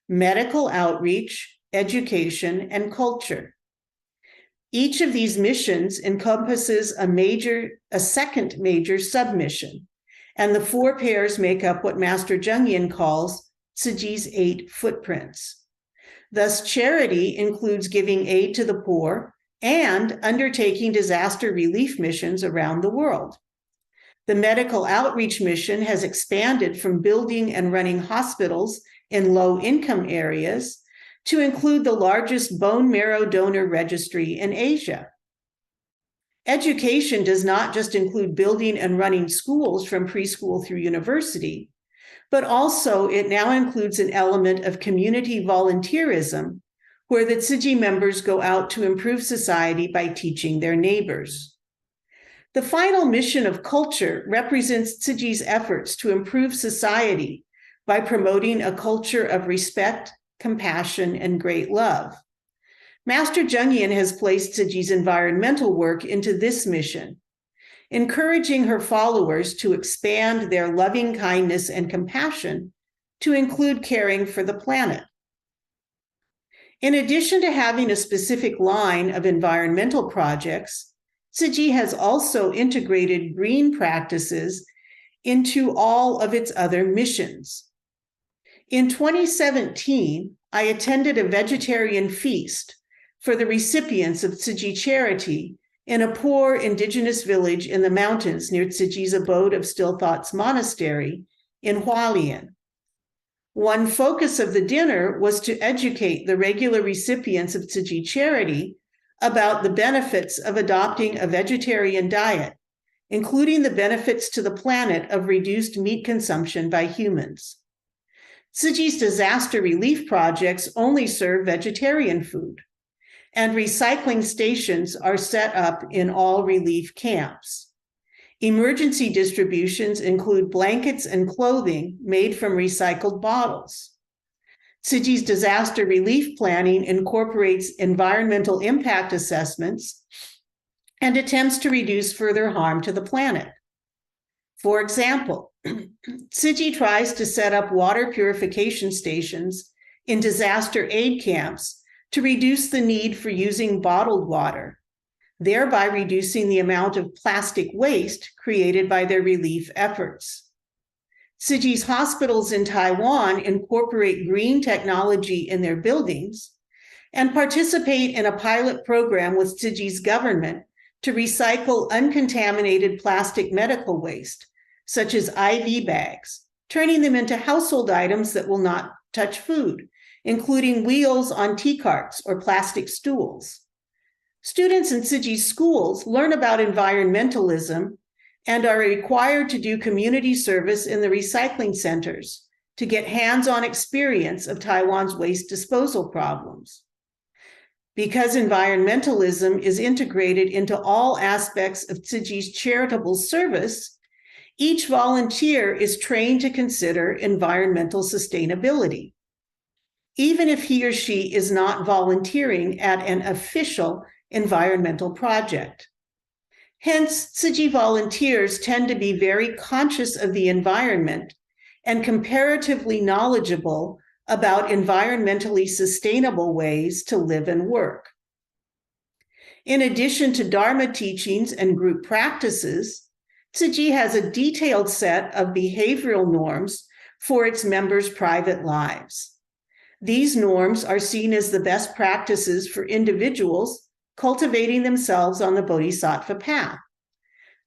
medical outreach, education, and culture. Each of these missions encompasses a second major submission, and the 4 pairs make up what Master Zheng Yin calls Tzu Chi's 8 footprints. Thus, charity includes giving aid to the poor and undertaking disaster relief missions around the world. The medical outreach mission has expanded from building and running hospitals in low-income areas to include the largest bone marrow donor registry in Asia. Education does not just include building and running schools from preschool through university, but also it now includes an element of community volunteerism, where the Tzu Chi members go out to improve society by teaching their neighbors. The final mission of culture represents Tzu Chi's efforts to improve society by promoting a culture of respect, compassion, and great love. Master Zheng Yin has placed Tzu Chi's environmental work into this mission, encouraging her followers to expand their loving kindness and compassion to include caring for the planet. In addition to having a specific line of environmental projects, Tzu Chi has also integrated green practices into all of its other missions. In 2017, I attended a vegetarian feast for the recipients of Tzu Chi Charity in a poor indigenous village in the mountains near Tzu Chi's abode of Still Thoughts Monastery in Hualien. One focus of the dinner was to educate the regular recipients of Tzu Chi Charity about the benefits of adopting a vegetarian diet, including the benefits to the planet of reduced meat consumption by humans. Tzu Chi's disaster relief projects only serve vegetarian food, and recycling stations are set up in all relief camps. Emergency distributions include blankets and clothing made from recycled bottles. Tzu Chi's disaster relief planning incorporates environmental impact assessments and attempts to reduce further harm to the planet. For example, Tzu Chi tries to set up water purification stations in disaster aid camps to reduce the need for using bottled water, thereby reducing the amount of plastic waste created by their relief efforts. Tzu Chi's hospitals in Taiwan incorporate green technology in their buildings and participate in a pilot program with Tzu Chi's government to recycle uncontaminated plastic medical waste, such as IV bags, turning them into household items that will not touch food, including wheels on tea carts or plastic stools. Students in Tzu Chi's schools learn about environmentalism and are required to do community service in the recycling centers to get hands-on experience of Taiwan's waste disposal problems. Because environmentalism is integrated into all aspects of Tzu Chi's charitable service, each volunteer is trained to consider environmental sustainability, even if he or she is not volunteering at an official environmental project. Hence, Tzu Chi volunteers tend to be very conscious of the environment and comparatively knowledgeable about environmentally sustainable ways to live and work. In addition to Dharma teachings and group practices, Tzu Chi has a detailed set of behavioral norms for its members' private lives. These norms are seen as the best practices for individuals cultivating themselves on the Bodhisattva path.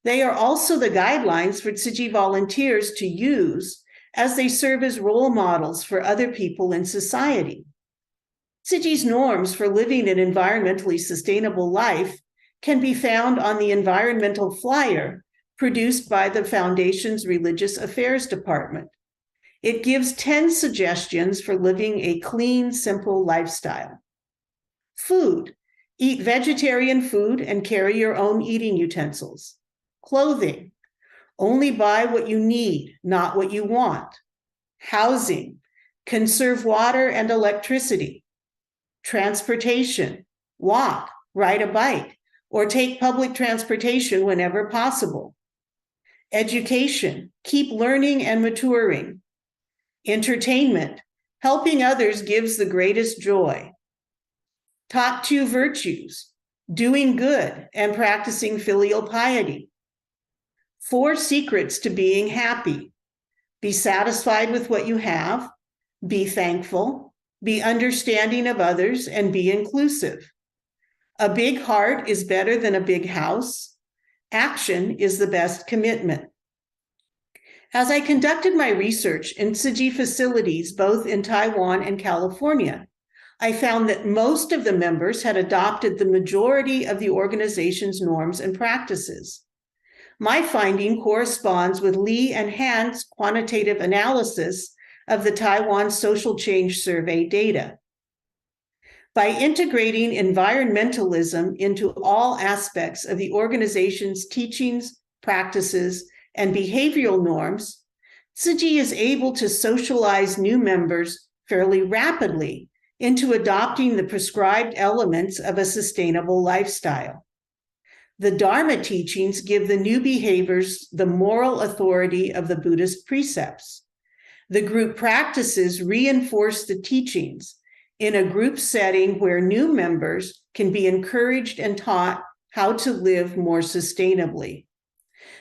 They are also the guidelines for Tzu Chi volunteers to use as they serve as role models for other people in society. Tzu Chi's norms for living an environmentally sustainable life can be found on the environmental flyer produced by the Foundation's Religious Affairs Department. It gives 10 suggestions for living a clean, simple lifestyle. Food. Eat vegetarian food and carry your own eating utensils. Clothing. Only buy what you need, not what you want. Housing. Conserve water and electricity. Transportation. Walk, ride a bike, or take public transportation whenever possible. Education. Keep learning and maturing. Entertainment. Helping others gives the greatest joy. Top 2 virtues: doing good and practicing filial piety. 4 secrets to being happy: be satisfied with what you have, be thankful, be understanding of others, and be inclusive. A big heart is better than a big house. Action is the best commitment. As I conducted my research in Tzu Chi facilities both in Taiwan and California, I found that most of the members had adopted the majority of the organization's norms and practices. My finding corresponds with Li and Han's quantitative analysis of the Taiwan Social Change Survey data. By integrating environmentalism into all aspects of the organization's teachings, practices, and behavioral norms, Tzu Chi is able to socialize new members fairly rapidly into adopting the prescribed elements of a sustainable lifestyle. The Dharma teachings give the new behaviors the moral authority of the Buddhist precepts. The group practices reinforce the teachings in a group setting where new members can be encouraged and taught how to live more sustainably.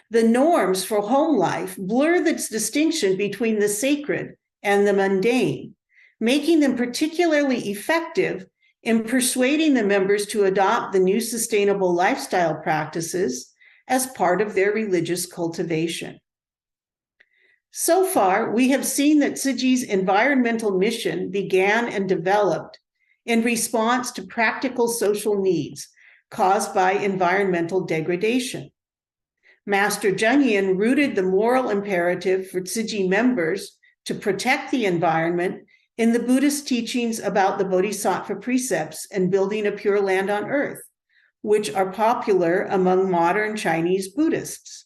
The norms for home life blur the distinction between the sacred and the mundane, making them particularly effective in persuading the members to adopt the new sustainable lifestyle practices as part of their religious cultivation. So far, we have seen that Tzu Chi's environmental mission began and developed in response to practical social needs caused by environmental degradation. Master Zheng rooted the moral imperative for Tzu Chi members to protect the environment in the Buddhist teachings about the Bodhisattva precepts and building a pure land on earth, which are popular among modern Chinese Buddhists.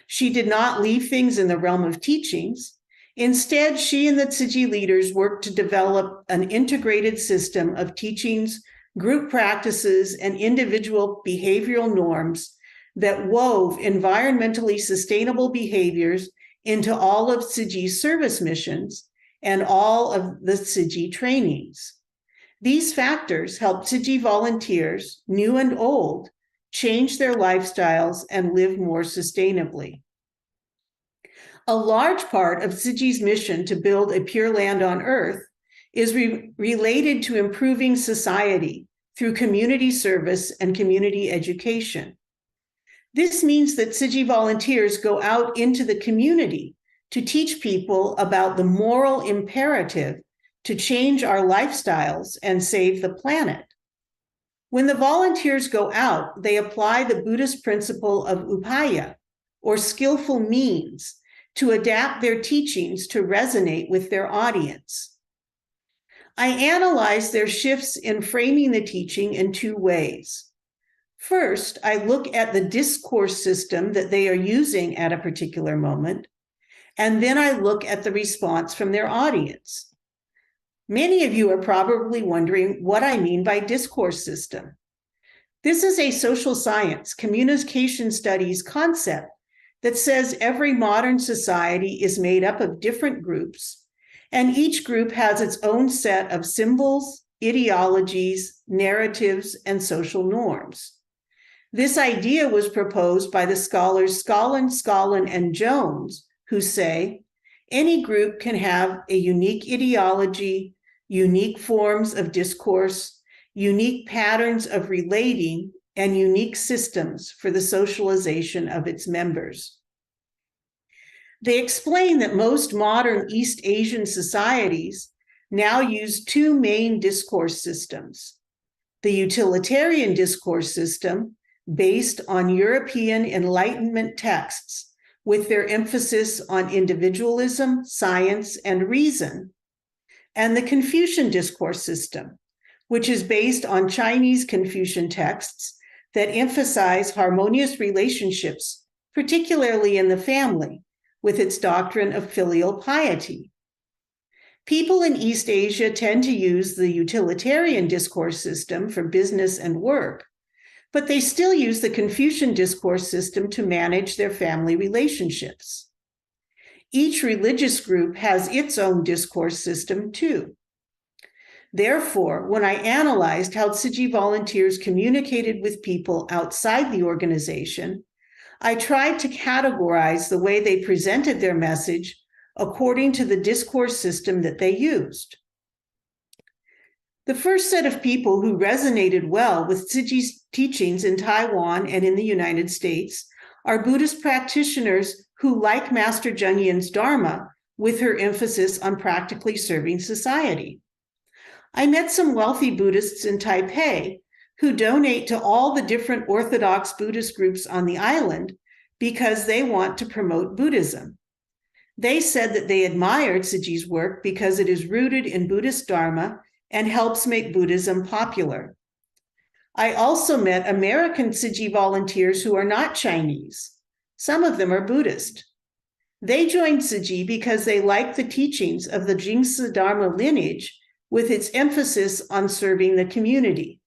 She did not leave things in the realm of teachings. Instead, she and the Tzu Chi leaders worked to develop an integrated system of teachings, group practices, and individual behavioral norms that wove environmentally sustainable behaviors into all of Tzu Chi's service missions and all of the Tzu Chi trainings. These factors help Tzu Chi volunteers, new and old, change their lifestyles and live more sustainably. A large part of Tzu Chi's mission to build a pure land on earth is related to improving society through community service and community education. This means that Tzu Chi volunteers go out into the community to teach people about the moral imperative to change our lifestyles and save the planet. When the volunteers go out, they apply the Buddhist principle of upaya, or skillful means, to adapt their teachings to resonate with their audience. I analyze their shifts in framing the teaching in two ways. First, I look at the discourse system that they are using at a particular moment, and then I look at the response from their audience. Many of you are probably wondering what I mean by discourse system. This is a social science, communication studies concept that says every modern society is made up of different groups, and each group has its own set of symbols, ideologies, narratives, and social norms. This idea was proposed by the scholars Scullin, and Jones, who say, any group can have a unique ideology, unique forms of discourse, unique patterns of relating, and unique systems for the socialization of its members. They explain that most modern East Asian societies now use two main discourse systems: the utilitarian discourse system, based on European Enlightenment texts, with their emphasis on individualism, science, and reason, and the Confucian discourse system, which is based on Chinese Confucian texts that emphasize harmonious relationships, particularly in the family, with its doctrine of filial piety. People in East Asia tend to use the utilitarian discourse system for business and work, but they still use the Confucian discourse system to manage their family relationships. Each religious group has its own discourse system too. Therefore, when I analyzed how Tzu Chi volunteers communicated with people outside the organization, I tried to categorize the way they presented their message according to the discourse system that they used. The first set of people who resonated well with Tzu Chi's teachings in Taiwan and in the United States are Buddhist practitioners who like Master Zheng Yin's Dharma, with her emphasis on practically serving society. I met some wealthy Buddhists in Taipei who donate to all the different Orthodox Buddhist groups on the island because they want to promote Buddhism. They said that they admired Tzu Chi's work because it is rooted in Buddhist Dharma and helps make Buddhism popular. I also met American Tzu Chi volunteers who are not Chinese. Some of them are Buddhist. They joined Tzu Chi because they like the teachings of the Jingsi Dharma lineage with its emphasis on serving the community.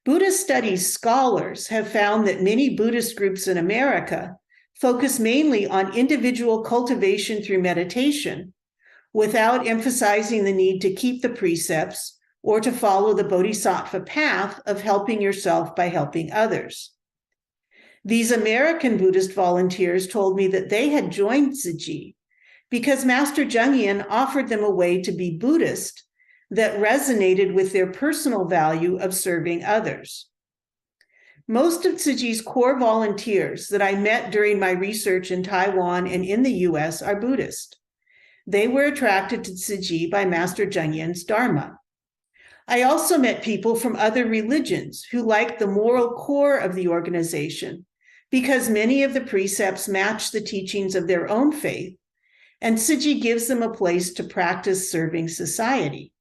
Buddhist studies scholars have found that many Buddhist groups in America focus mainly on individual cultivation through meditation, without emphasizing the need to keep the precepts or to follow the bodhisattva path of helping yourself by helping others. These American Buddhist volunteers told me that they had joined Tzu Chi because Master Zheng Yin offered them a way to be Buddhist that resonated with their personal value of serving others. Most of Tzu Chi's core volunteers that I met during my research in Taiwan and in the US are Buddhist. They were attracted to Tzu Chi by Master Zheng Yin's Dharma. I also met people from other religions who liked the moral core of the organization because many of the precepts match the teachings of their own faith, and Tzu Chi gives them a place to practice serving society.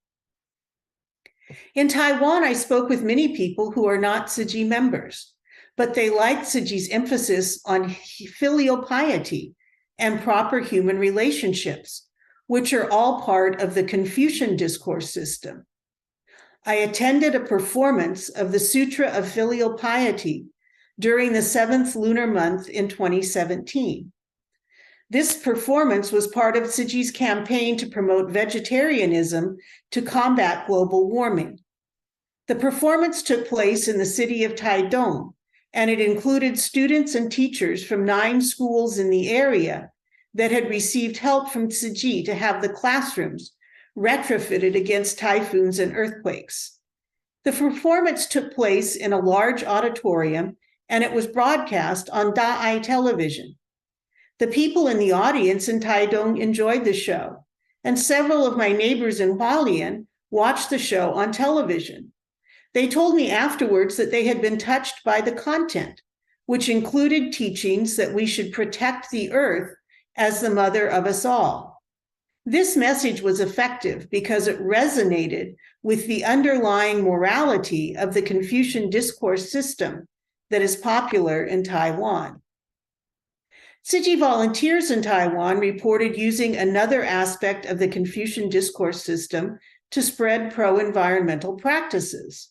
In Taiwan, I spoke with many people who are not Tzu Chi members, but they liked Tzu Chi's emphasis on filial piety and proper human relationships, which are all part of the Confucian discourse system. I attended a performance of the Sutra of Filial Piety during the 7th lunar month in 2017. This performance was part of Tzu Chi's campaign to promote vegetarianism to combat global warming. The performance took place in the city of Taidong, and it included students and teachers from 9 schools in the area that had received help from Tzu Chi to have the classrooms retrofitted against typhoons and earthquakes. The performance took place in a large auditorium, and it was broadcast on Da'ai television. The people in the audience in Taidong enjoyed the show, and several of my neighbors in Hualien watched the show on television. They told me afterwards that they had been touched by the content, which included teachings that we should protect the earth as the mother of us all. This message was effective because it resonated with the underlying morality of the Confucian discourse system that is popular in Taiwan. Tzu Chi volunteers in Taiwan reported using another aspect of the Confucian discourse system to spread pro-environmental practices.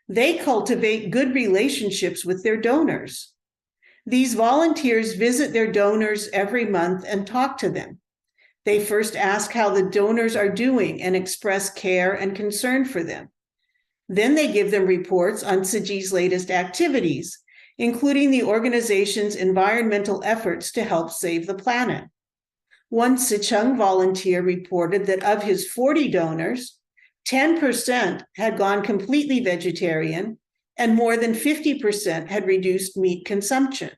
They cultivate good relationships with their donors. These volunteers visit their donors every month and talk to them. They first ask how the donors are doing and express care and concern for them. Then they give them reports on Tzu Chi's latest activities, including the organization's environmental efforts to help save the planet. One Sicheng volunteer reported that of his 40 donors, 10% had gone completely vegetarian, and more than 50% had reduced meat consumption.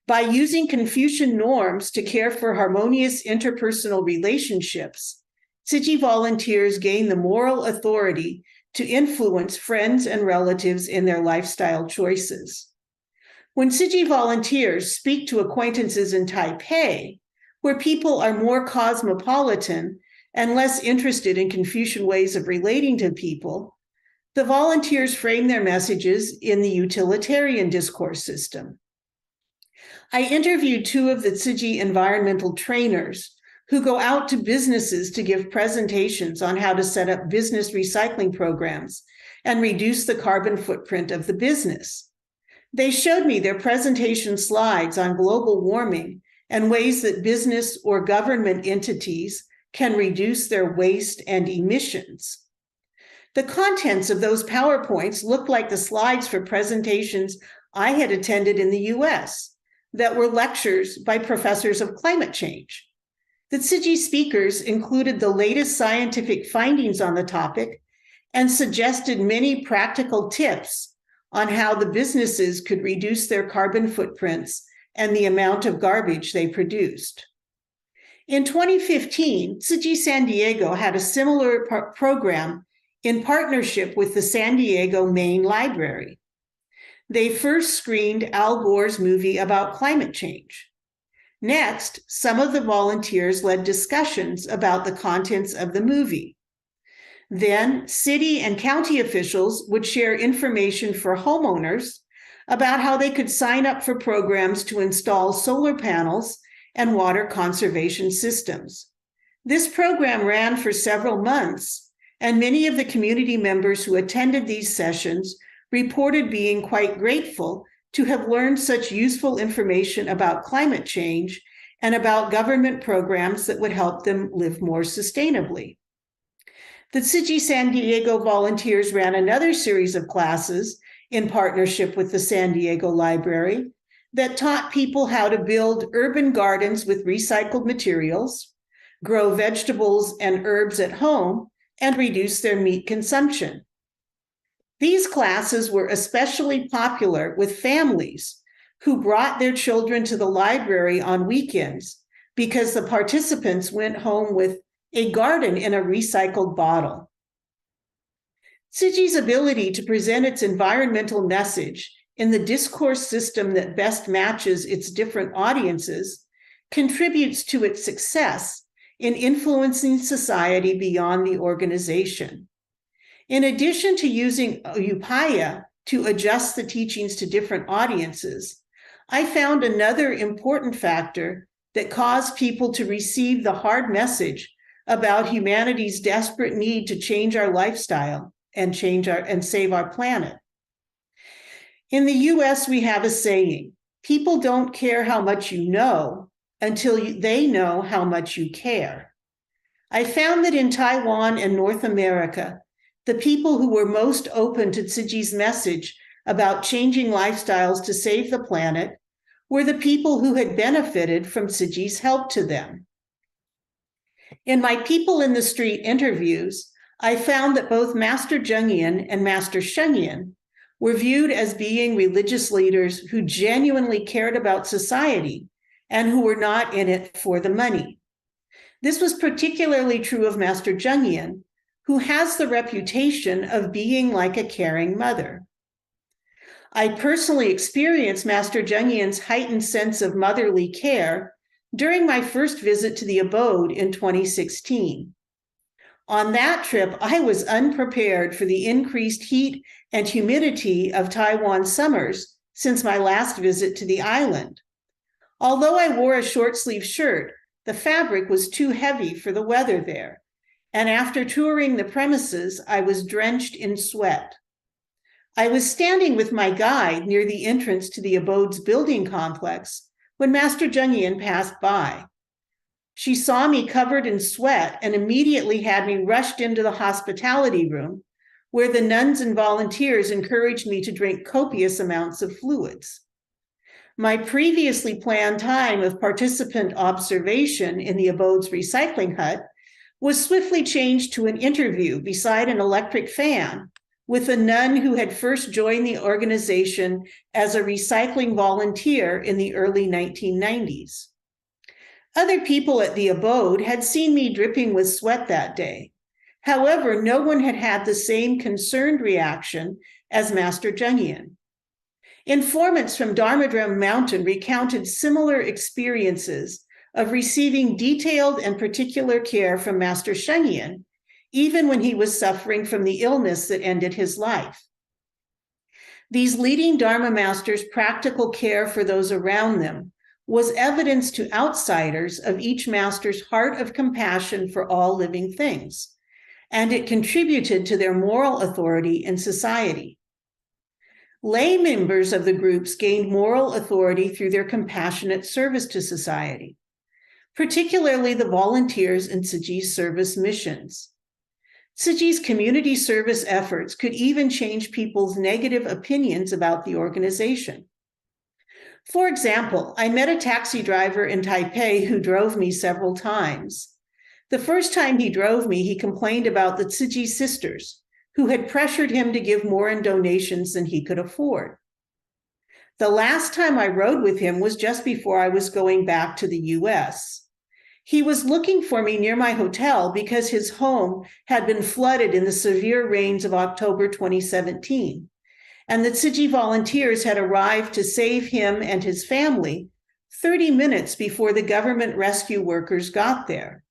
By using Confucian norms to care for harmonious interpersonal relationships, Tzu Chi volunteers gain the moral authority to influence friends and relatives in their lifestyle choices. When Tzu Chi volunteers speak to acquaintances in Taipei, where people are more cosmopolitan and less interested in Confucian ways of relating to people, the volunteers frame their messages in the utilitarian discourse system. I interviewed 2 of the Tzu Chi environmental trainers who go out to businesses to give presentations on how to set up business recycling programs and reduce the carbon footprint of the business. They showed me their presentation slides on global warming and ways that business or government entities can reduce their waste and emissions. The contents of those PowerPoints looked like the slides for presentations I had attended in the US that were lectures by professors of climate change. The Tzu Chi speakers included the latest scientific findings on the topic and suggested many practical tips on how the businesses could reduce their carbon footprints and the amount of garbage they produced. In 2015, Tzu Chi San Diego had a similar program in partnership with the San Diego Main Library. They first screened Al Gore's movie about climate change. Next, some of the volunteers led discussions about the contents of the movie. Then, city and county officials would share information for homeowners about how they could sign up for programs to install solar panels and water conservation systems. This program ran for several months, and many of the community members who attended these sessions reported being quite grateful to have learned such useful information about climate change and about government programs that would help them live more sustainably. The Tzu Chi San Diego volunteers ran another series of classes in partnership with the San Diego Library that taught people how to build urban gardens with recycled materials, grow vegetables and herbs at home, and reduce their meat consumption. These classes were especially popular with families who brought their children to the library on weekends because the participants went home with a garden in a recycled bottle. Tzu Chi's ability to present its environmental message in the discourse system that best matches its different audiences contributes to its success in influencing society beyond the organization. In addition to using upaya to adjust the teachings to different audiences, I found another important factor that caused people to receive the hard message about humanity's desperate need to change our lifestyle and save our planet. In the US, we have a saying, people don't care how much you know until they know how much you care. I found that in Taiwan and North America, the people who were most open to Tzu Chi's message about changing lifestyles to save the planet were the people who had benefited from Tzu Chi's help to them. In my people in the street interviews, I found that both Master Zheng and Master Sheng were viewed as being religious leaders who genuinely cared about society and who were not in it for the money. This was particularly true of Master Zheng, who has the reputation of being like a caring mother. I personally experienced Master Zheng's heightened sense of motherly care during my first visit to the abode in 2016. On that trip, I was unprepared for the increased heat and humidity of Taiwan summers since my last visit to the island. Although I wore a short-sleeved shirt, the fabric was too heavy for the weather there, and after touring the premises, I was drenched in sweat. I was standing with my guide near the entrance to the abode's building complex when Master Zheng passed by. She saw me covered in sweat and immediately had me rushed into the hospitality room, where the nuns and volunteers encouraged me to drink copious amounts of fluids. My previously planned time of participant observation in the abode's recycling hut was swiftly changed to an interview beside an electric fan with a nun who had first joined the organization as a recycling volunteer in the early 1990s. Other people at the abode had seen me dripping with sweat that day. However, no one had had the same concerned reaction as Master Zheng. Informants from Dharmadram Mountain recounted similar experiences of receiving detailed and particular care from Master Sheng, even when he was suffering from the illness that ended his life. These leading Dharma masters' practical care for those around them was evidence to outsiders of each master's heart of compassion for all living things, and it contributed to their moral authority in society. Lay members of the groups gained moral authority through their compassionate service to society, particularly the volunteers in Tzu Chi's service missions. Tzu Chi's community service efforts could even change people's negative opinions about the organization. For example, I met a taxi driver in Taipei who drove me several times. The first time he drove me, he complained about the Tzu Chi sisters, who had pressured him to give more in donations than he could afford. The last time I rode with him was just before I was going back to the US. He was looking for me near my hotel because his home had been flooded in the severe rains of October 2017, and the Tzu Chi volunteers had arrived to save him and his family 30 minutes before the government rescue workers got there.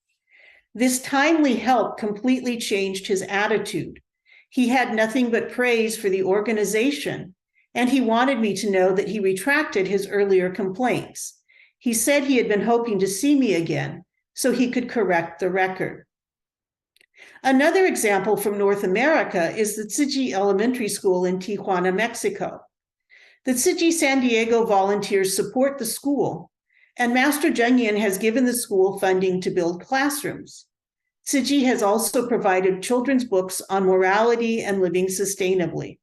This timely help completely changed his attitude. He had nothing but praise for the organization, and he wanted me to know that he retracted his earlier complaints. He said he had been hoping to see me again so he could correct the record. Another example from North America is the Tzu Chi Elementary School in Tijuana, Mexico. The Tzu Chi San Diego volunteers support the school, and Master Zheng Yin has given the school funding to build classrooms. Tzu Chi has also provided children's books on morality and living sustainably.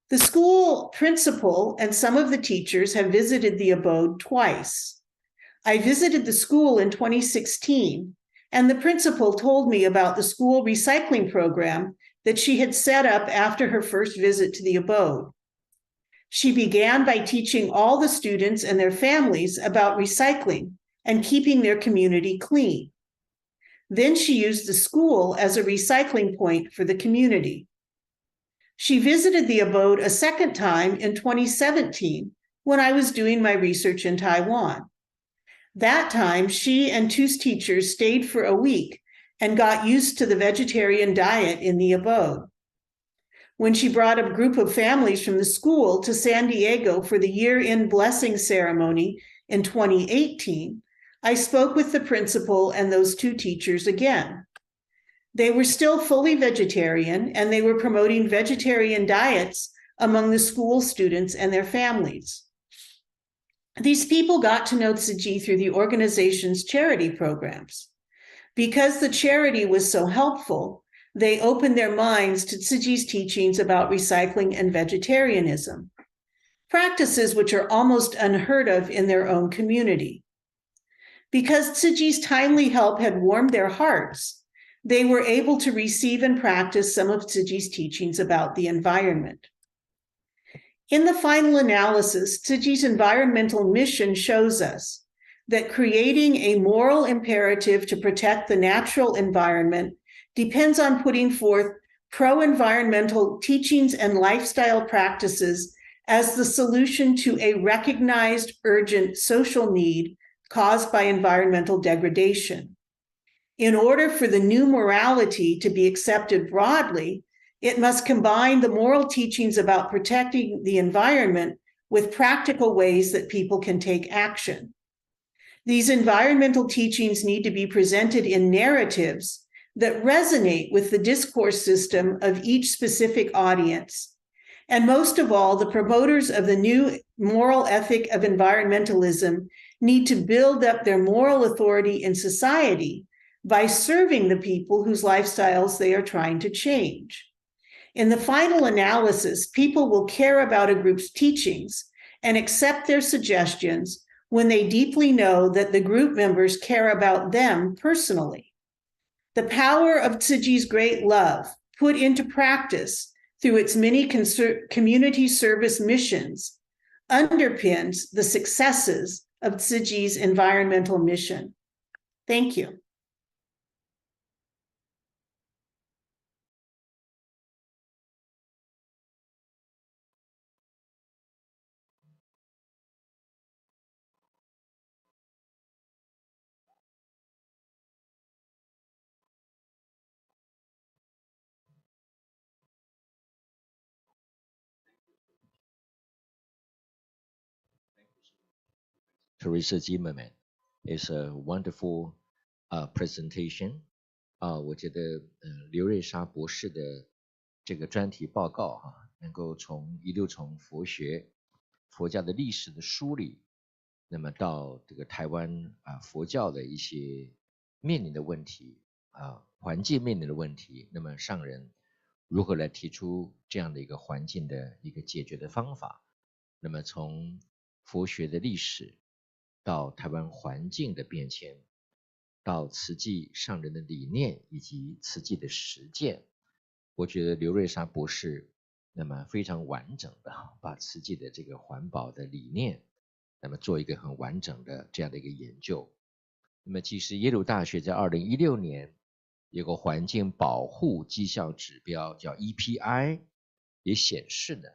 The school principal and some of the teachers have visited the abode twice. I visited the school in 2016, and the principal told me about the school recycling program that she had set up after her first visit to the abode. She began by teaching all the students and their families about recycling and keeping their community clean. Then she used the school as a recycling point for the community. She visited the abode a second time in 2017 when I was doing my research in Taiwan. That time, she and two teachers stayed for a week and got used to the vegetarian diet in the abode. When she brought a group of families from the school to San Diego for the year-end blessing ceremony in 2018, I spoke with the principal and those two teachers again. They were still fully vegetarian, and they were promoting vegetarian diets among the school students and their families. These people got to know Tzu Chi through the organization's charity programs. Because the charity was so helpful, they opened their minds to Tzu Chi's teachings about recycling and vegetarianism, practices which are almost unheard of in their own community. Because Tzu Chi's timely help had warmed their hearts, they were able to receive and practice some of Tzu Chi's teachings about the environment. In the final analysis, Tzu Chi's environmental mission shows us that creating a moral imperative to protect the natural environment depends on putting forth pro-environmental teachings and lifestyle practices as the solution to a recognized urgent social need caused by environmental degradation. In order for the new morality to be accepted broadly, it must combine the moral teachings about protecting the environment with practical ways that people can take action. These environmental teachings need to be presented in narratives that resonate with the discourse system of each specific audience. And most of all, the promoters of the new moral ethic of environmentalism need to build up their moral authority in society by serving the people whose lifestyles they are trying to change. In the final analysis, people will care about a group's teachings and accept their suggestions when they deeply know that the group members care about them personally. The power of Tzu Chi's great love, put into practice through its many community service missions, underpins the successes of Tzu Chi's environmental mission. Thank you. Teresa Zimmerman is a wonderful presentation. 我觉得刘瑞莎博士的这个专题报告能够一路从佛学、佛教的历史的梳理，那么到这个台湾佛教的一些面临的问题环境面临的问题，那么上人如何来提出这样的一个环境的一个解决的方法？那么从佛学的历史到台湾环境的变迁，到慈济上人的理念以及慈济的实践，我觉得刘瑞莎博士那么非常完整的把慈济的这个环保的理念，那么做一个很完整的这样的一个研究。那么其实耶鲁大学在2016年有个环境保护绩效指标叫 EPI， 也显示呢，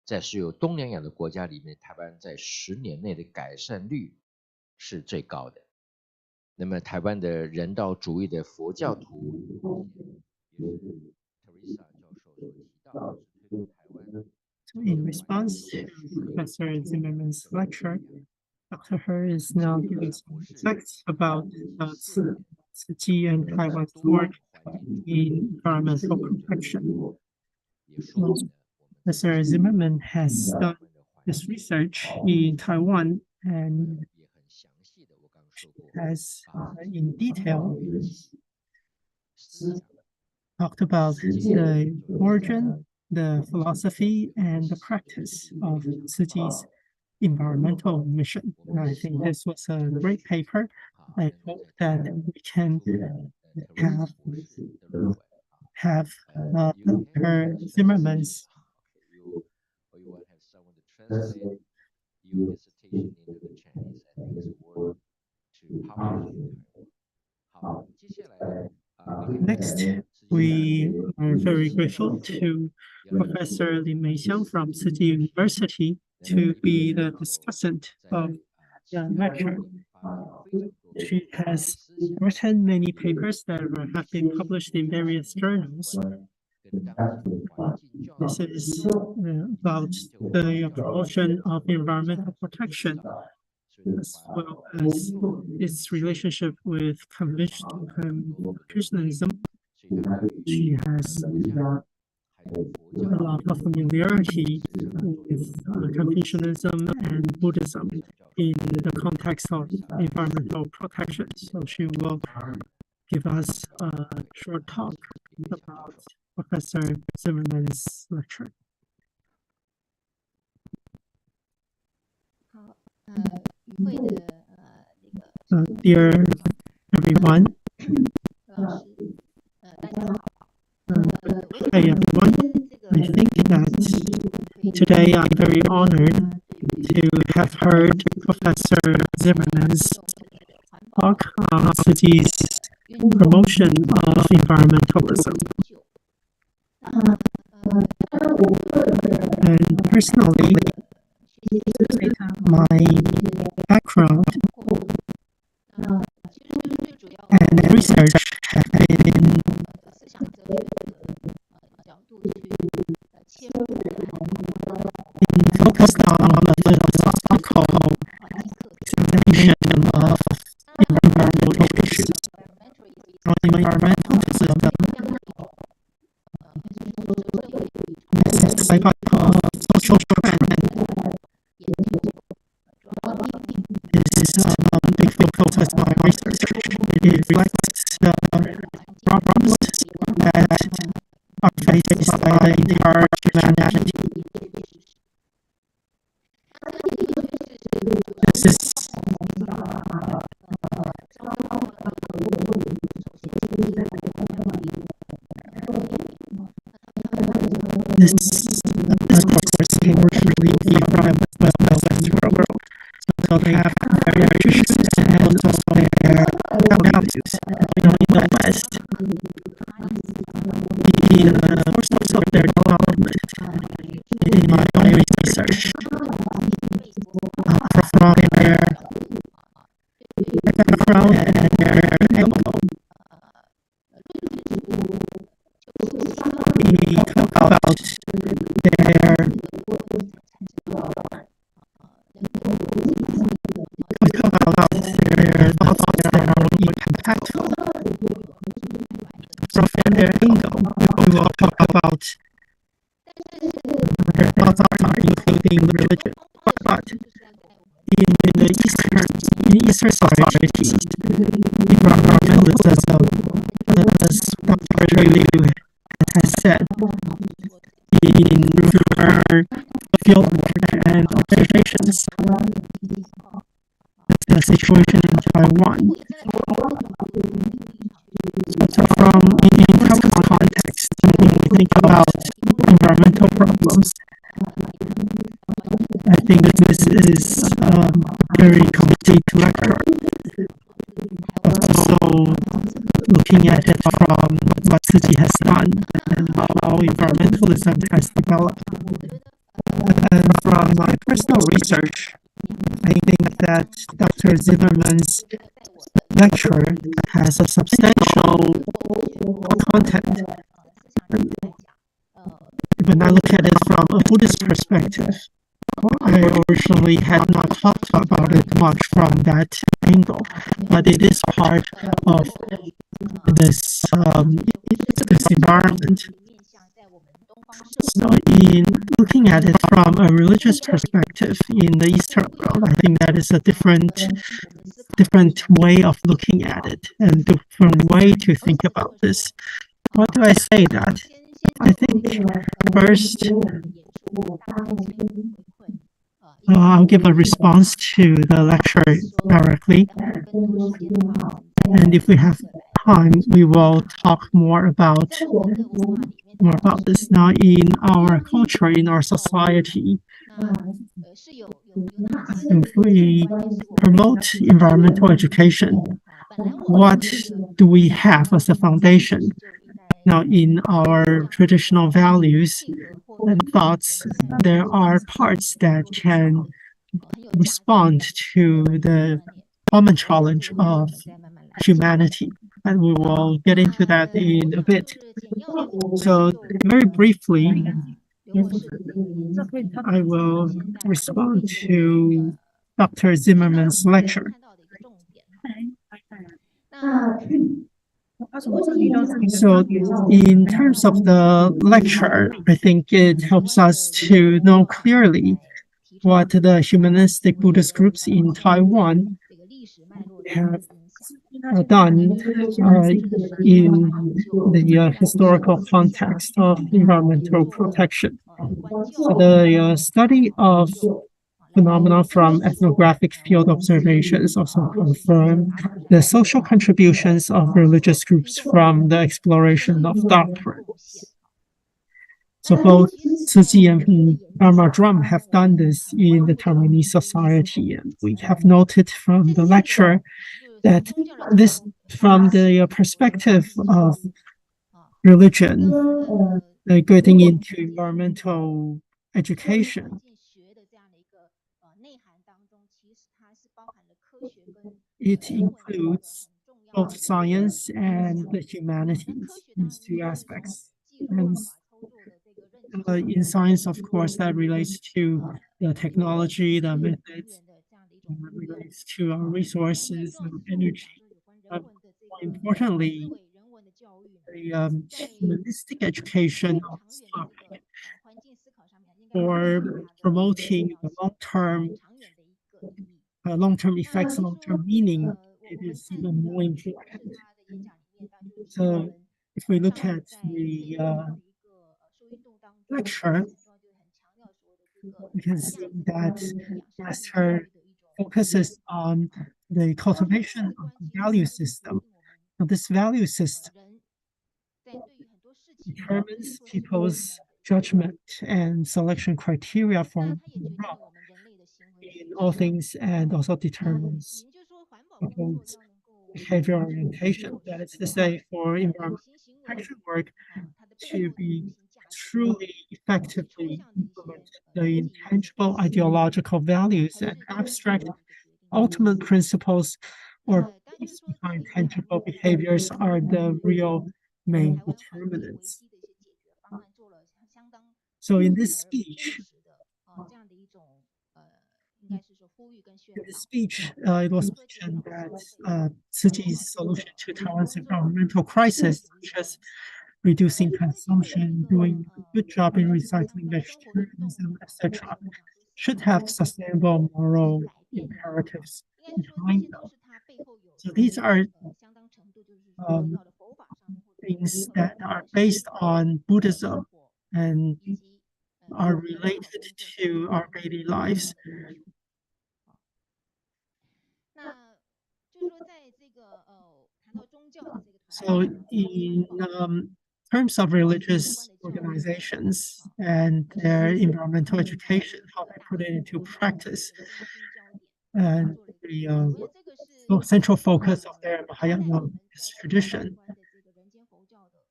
在所有东南亚的国家里面，台湾在10年内的改善率是最高的。那么台湾的人道主义的佛教徒，也是 Teresa 教授所提到，是推动台湾。So in response to Professor Zimmerman's lecture, Dr. Her is now giving some facts about Tzu Chi and Taiwan's work in environmental protection. Professor Zimmerman has done this research in Taiwan and has in detail talked about the origin, the philosophy, and the practice of Tzu Chi's environmental mission. And I think this was a great paper. I hope that we can have Dr. Zimmerman's Next, we are very grateful to Professor Mei-Hsiang from Tzu Chi University to be the discussant of the lecture. She has written many papers that have been published in various journals. This is about the promotion of environmental protection, as well as its relationship with Confucianism. She has a lot of familiarity with Confucianism and Buddhism in the context of environmental protection. So she will give us a short talk about Professor Zimmerman's lecture. Dear everyone, hi everyone. I think that today I'm very honored to have heard Professor Zimmerman's talk on Tzu Chi's promotion of environmentalism. And personally, my background and research have been focused on the philosophical examination of environmental issues. Environmentalism is a type of social trend. This is a big focus of my research. It reflects the problems that are faced by the entire humanity. This is course really be from the Western world. So they have very issues and also their values. In the West, the source of their development in my research from their background and their angle. We talk about their thoughts that are impactful. From their angle, we will talk about their thoughts are including religion. But in Eastern societies, environmentalism, as Dr. Liu has said, in her field and observations, the situation in Taiwan. So from in Taiwan context, when we think about environmental problems, I think this is a very complete lecture. looking at it from what Tzu Chi has done and how environmentalism has developed. And from my personal research, I think that Dr. Zimmerman's lecture has a substantial content. When I look at it from a Buddhist perspective, I originally had not thought about it much from that angle, but it is part of this environment. So in looking at it from a religious perspective in the Eastern world, I think that is a different way of looking at it and different way to think about this. Why do I say that? I think first, I'll give a response to the lecture directly. And if we have time, we will talk more about this. Now, in our culture, in our society, if we promote environmental education, what do we have as a foundation? Now, in our traditional values and thoughts, there are parts that can respond to the common challenge of humanity, and we will get into that in a bit. So, very briefly, I will respond to Dr. Zimmerman's lecture. So in terms of the lecture, I think it helps us to know clearly what the humanistic Buddhist groups in Taiwan have done in the historical context of environmental protection. So the study of phenomena from ethnographic field observations also confirm the social contributions of religious groups from the exploration of doctrine. So both Tzu Chi and Dharma Drum have done this in the Taiwanese society, and we have noted from the lecture that this, from the perspective of religion, getting into environmental education, it includes both science and the humanities, these two aspects. And in science, of course, that relates to the technology, the methods, relates to our resources and energy. But more importantly, the humanistic education of this topic for promoting the long-term effects, long-term meaning, it is even more important. So if we look at the lecture, we can see that Master focuses on the cultivation of the value system. Now, this value system determines people's judgment and selection criteria for in all things, and also determines people's behavior orientation. That is to say, for environmental protection work to be truly effectively implement the intangible ideological values and abstract ultimate principles or behind tangible behaviors are the real main determinants. So in this speech, it was mentioned that Tzu Chi's solution to Taiwan's environmental crisis, such as reducing consumption, doing a good job in recycling vegetarianism, etc., should have sustainable moral imperatives behind them. So these are things that are based on Buddhism and are related to our daily lives. So in terms of religious organizations and their environmental education, how they put it into practice, and central focus of their Mahayana tradition.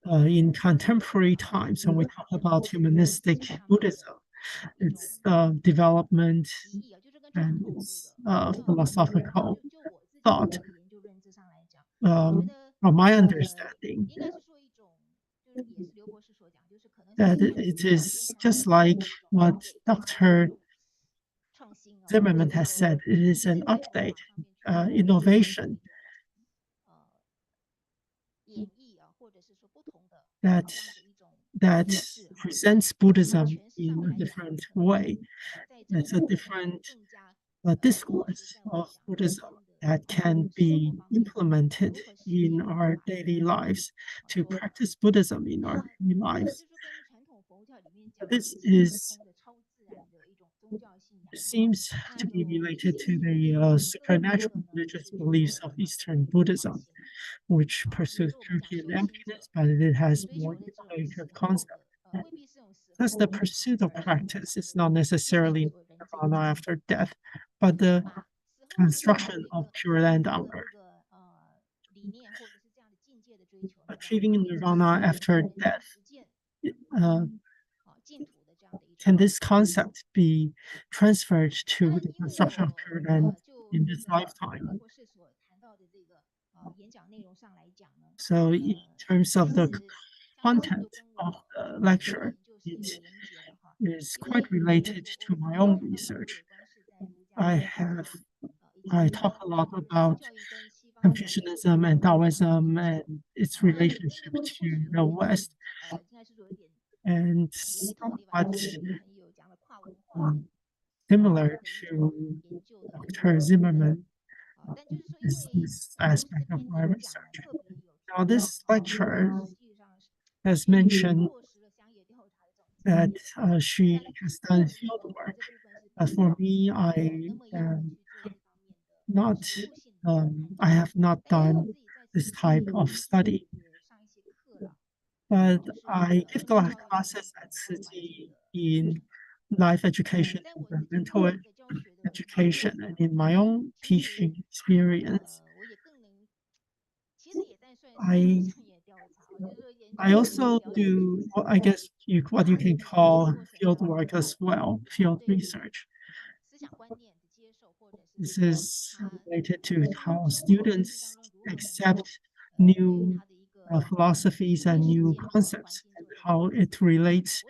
In contemporary times, when we talk about humanistic Buddhism, its development and its philosophical thought, from my understanding, that it is just like what Dr. Zimmerman has said, it is an update, innovation that presents Buddhism in a different way. It's a different discourse of Buddhism that can be implemented in our daily lives to practice Buddhism in our daily lives. This seems to be related to the supernatural religious beliefs of Eastern Buddhism, which pursues purity and emptiness, but it has more integrative concept. Thus, the pursuit of practice is not necessarily nirvana after death, but the construction of Pure Land on earth. Achieving nirvana after death. Can this concept be transferred to the construction of Pure Land in this lifetime? So in terms of the content of the lecture, it is quite related to my own research. I talk a lot about Confucianism and Taoism and its relationship to the West, and somewhat similar to Dr. Zimmerman is this aspect of my research. Now, this lecturer has mentioned that she has done field work. For me, I have not done this type of study, but I give classes at Tzu Chi in life education, environmental education, and in my own teaching experience, I also do, I guess, what you can call field work as well, field research. This is related to how students accept new philosophies and new concepts, and how it relates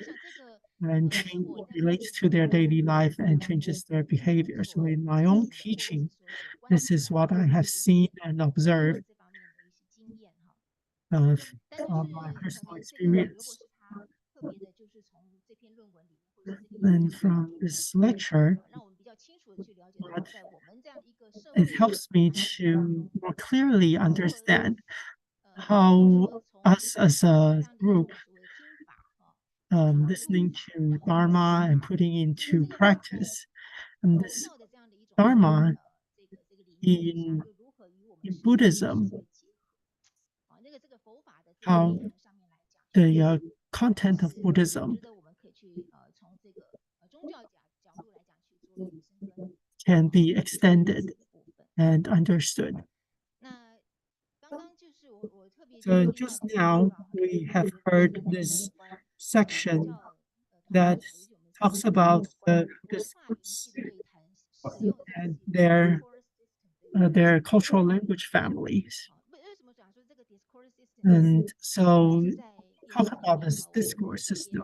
relates to their daily life and changes their behavior. So in my own teaching, this is what I have seen and observed from my personal experience. And from this lecture, it helps me to more clearly understand how us as a group, listening to Dharma and putting into practice, and this Dharma in Buddhism, how the content of Buddhism can be extended and understood. So just now, we have heard this section that talks about the discourse and their cultural language families. And so talk about this discourse system.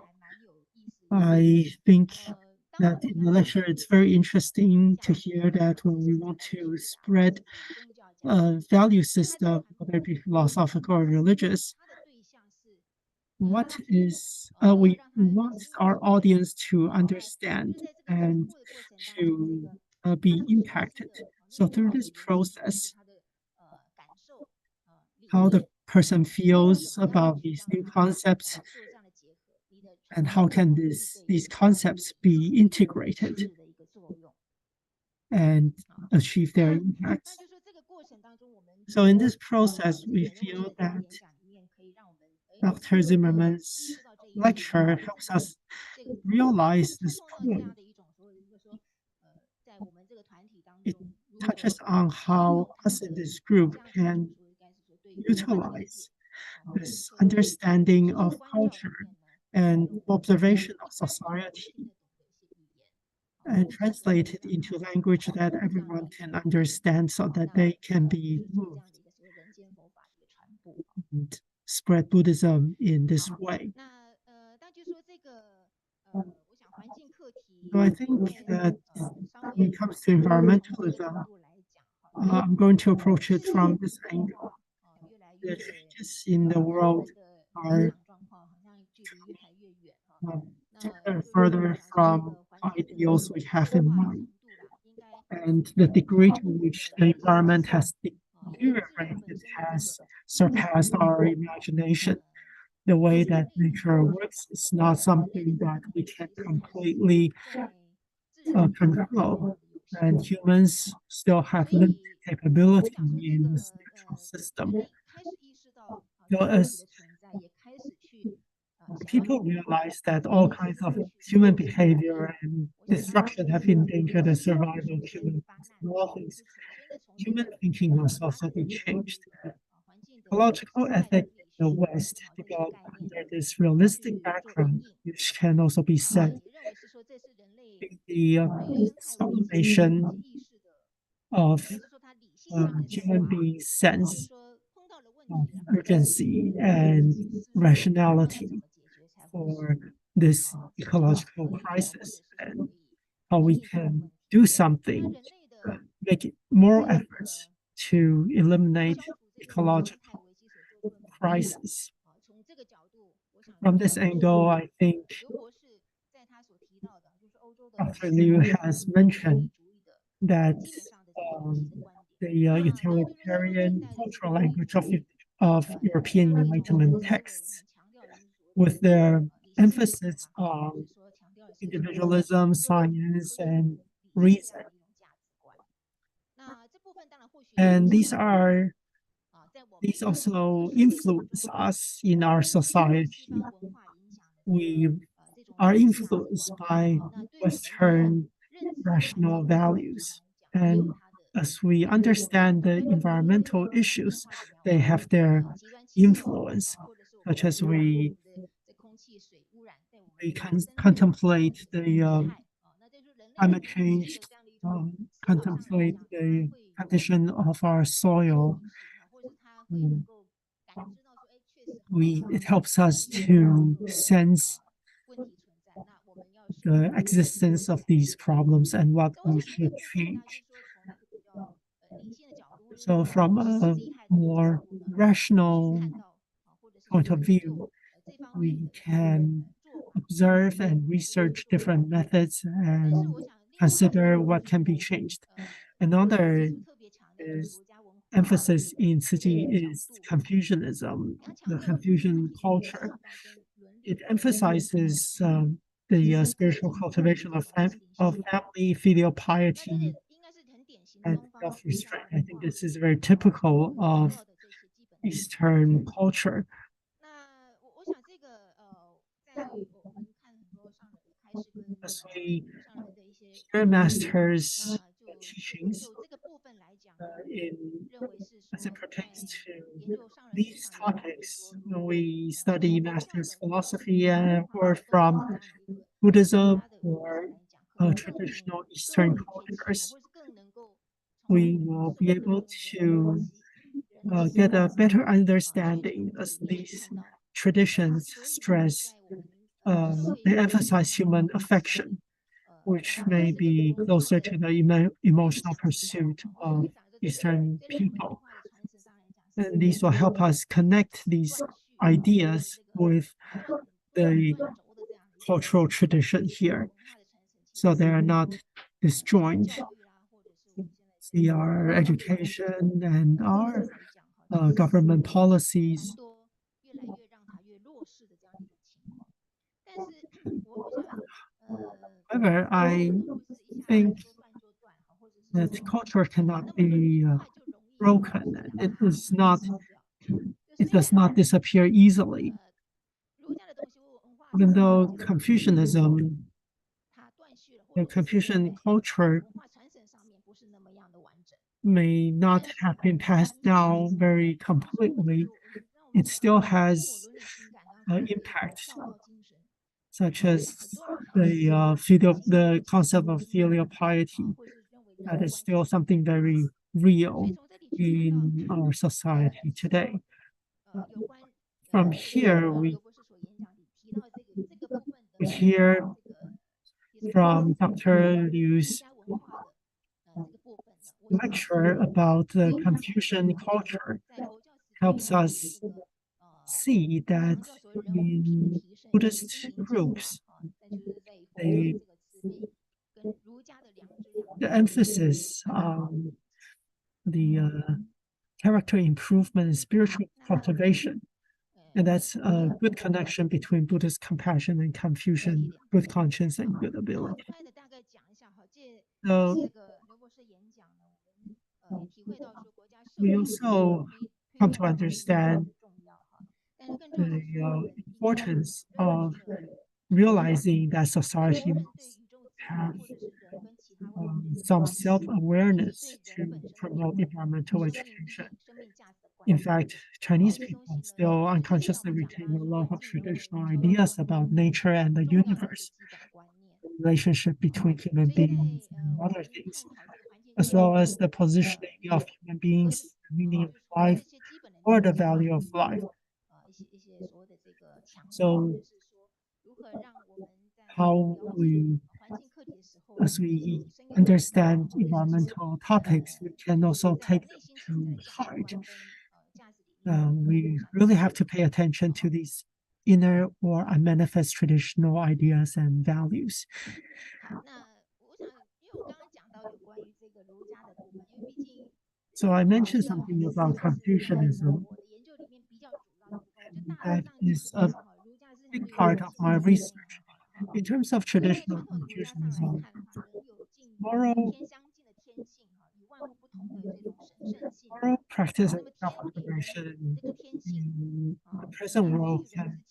I think that in the lecture, it's very interesting to hear that when we want to spread a value system, whether it be philosophical or religious, we want our audience to understand and to be impacted. So through this process, how the person feels about these new concepts, and how can these concepts be integrated and achieve their impact. So in this process, we feel that Dr. Zimmerman's lecture helps us realize this point, it touches on how us in this group can utilize this understanding of culture and observation of society and translate it into language that everyone can understand so that they can be moved and spread Buddhism in this way. So I think that when it comes to environmentalism, I'm going to approach it from this angle. The changes in the world are further from ideals we have in mind. And the degree to which the environment has deteriorated has surpassed our imagination. The way that nature works is not something that we can completely control. And humans still have limited capability in this natural system. So as people realize that all kinds of human behavior and destruction have endangered the survival of human beings, human thinking must also be changed. Ecological ethics in the West developed under this realistic background, which can also be said the summation of human beings' sense of urgency and rationality for this ecological crisis and how we can do something, make more efforts to eliminate ecological crisis. From this angle, I think Dr. Liu has mentioned that the utilitarian cultural language of European Enlightenment texts, with their emphasis on individualism, science, and reason. And these also influence us in our society. We are influenced by Western rational values. And as we understand the environmental issues, they have their influence, such as we can contemplate the climate change, contemplate the condition of our soil. It helps us to sense the existence of these problems and what we should change. So from a more rational point of view, we can observe and research different methods and consider what can be changed. Another emphasis in Tzu Chi is Confucianism, the Confucian culture. It emphasizes the spiritual cultivation of family, filial piety, and self-restraint. I think this is very typical of Eastern culture. As we hear masters' teachings, as it pertains to these topics, when we study master's philosophy or from Buddhism or traditional Eastern cultures, we will be able to get a better understanding as these traditions stress, they emphasize human affection, which may be closer to the emotional pursuit of Eastern people. And these will help us connect these ideas with the cultural tradition here, so they are not disjoint. See our education and our government policies. However, I think that culture cannot be broken. It does not disappear easily. Even though Confucianism, the Confucian culture may not have been passed down very completely, it still has impact, such as the concept of filial piety. That is still something very real in our society today. From here, we hear from Dr. Liu's lecture about the Confucian culture helps us see that in Buddhist groups, the emphasis on the character improvement and spiritual cultivation. And that's a good connection between Buddhist compassion and Confucian good conscience and good ability. So we also come to understand the importance of realizing that society must have some self-awareness to promote environmental education. In fact, Chinese people still unconsciously retain a lot of traditional ideas about nature and the universe, the relationship between human beings and other things, as well as the positioning of human beings, the meaning of life, or the value of life. So as we understand environmental topics, we can also take them to heart. We really have to pay attention to these inner or unmanifest traditional ideas and values. So I mentioned something about Confucianism. That is a big part of my research. In terms of traditional Confucianism, moral practice and self-observation in the present world can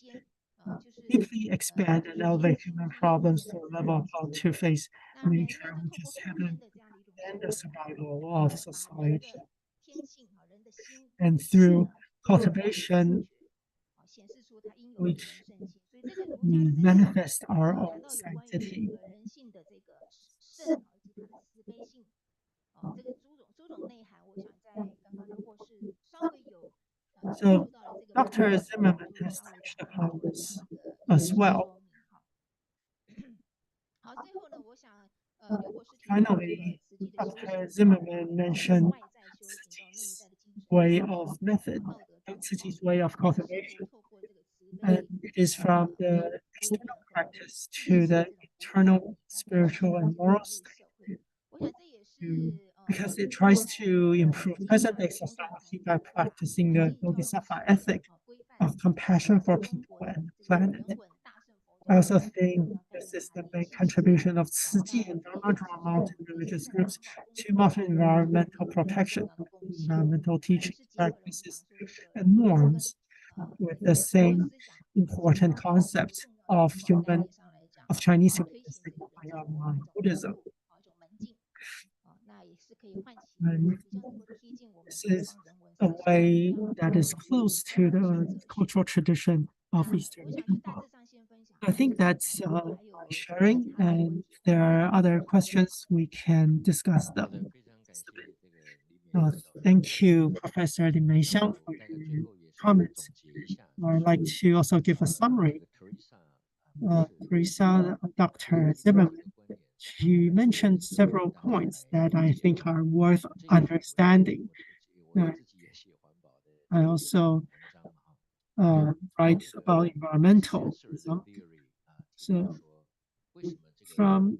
deeply expand and elevate human problems to a level of how to face nature, which is heaven and the survival of society. And through cultivation, we manifest our own sanctity. So Dr. Zimmerman has touched upon this as well. Finally, Dr. Zimmerman mentioned Tzu Chi's way of method, Tzu Chi's way of cultivation. And it is from the external practice to the internal spiritual and moral state. Because it tries to improve present-day society by practicing the Bodhisattva ethic of compassion for people and the planet. I also think this is the main contribution of Tzu Chi and Dharma mountain religious groups to modern environmental protection, environmental teaching practices, and norms with the same important concepts of Chinese humanistic Buddhism. And this is a way that is close to the cultural tradition of Eastern people. I think that's my sharing, and if there are other questions, we can discuss them. Thank you, Professor Mei-Hsiang, for your comments. I'd like to also give a summary. Teresa, Dr. Zimmerman, she mentioned several points that I think are worth understanding. I also write about environmentalism. So from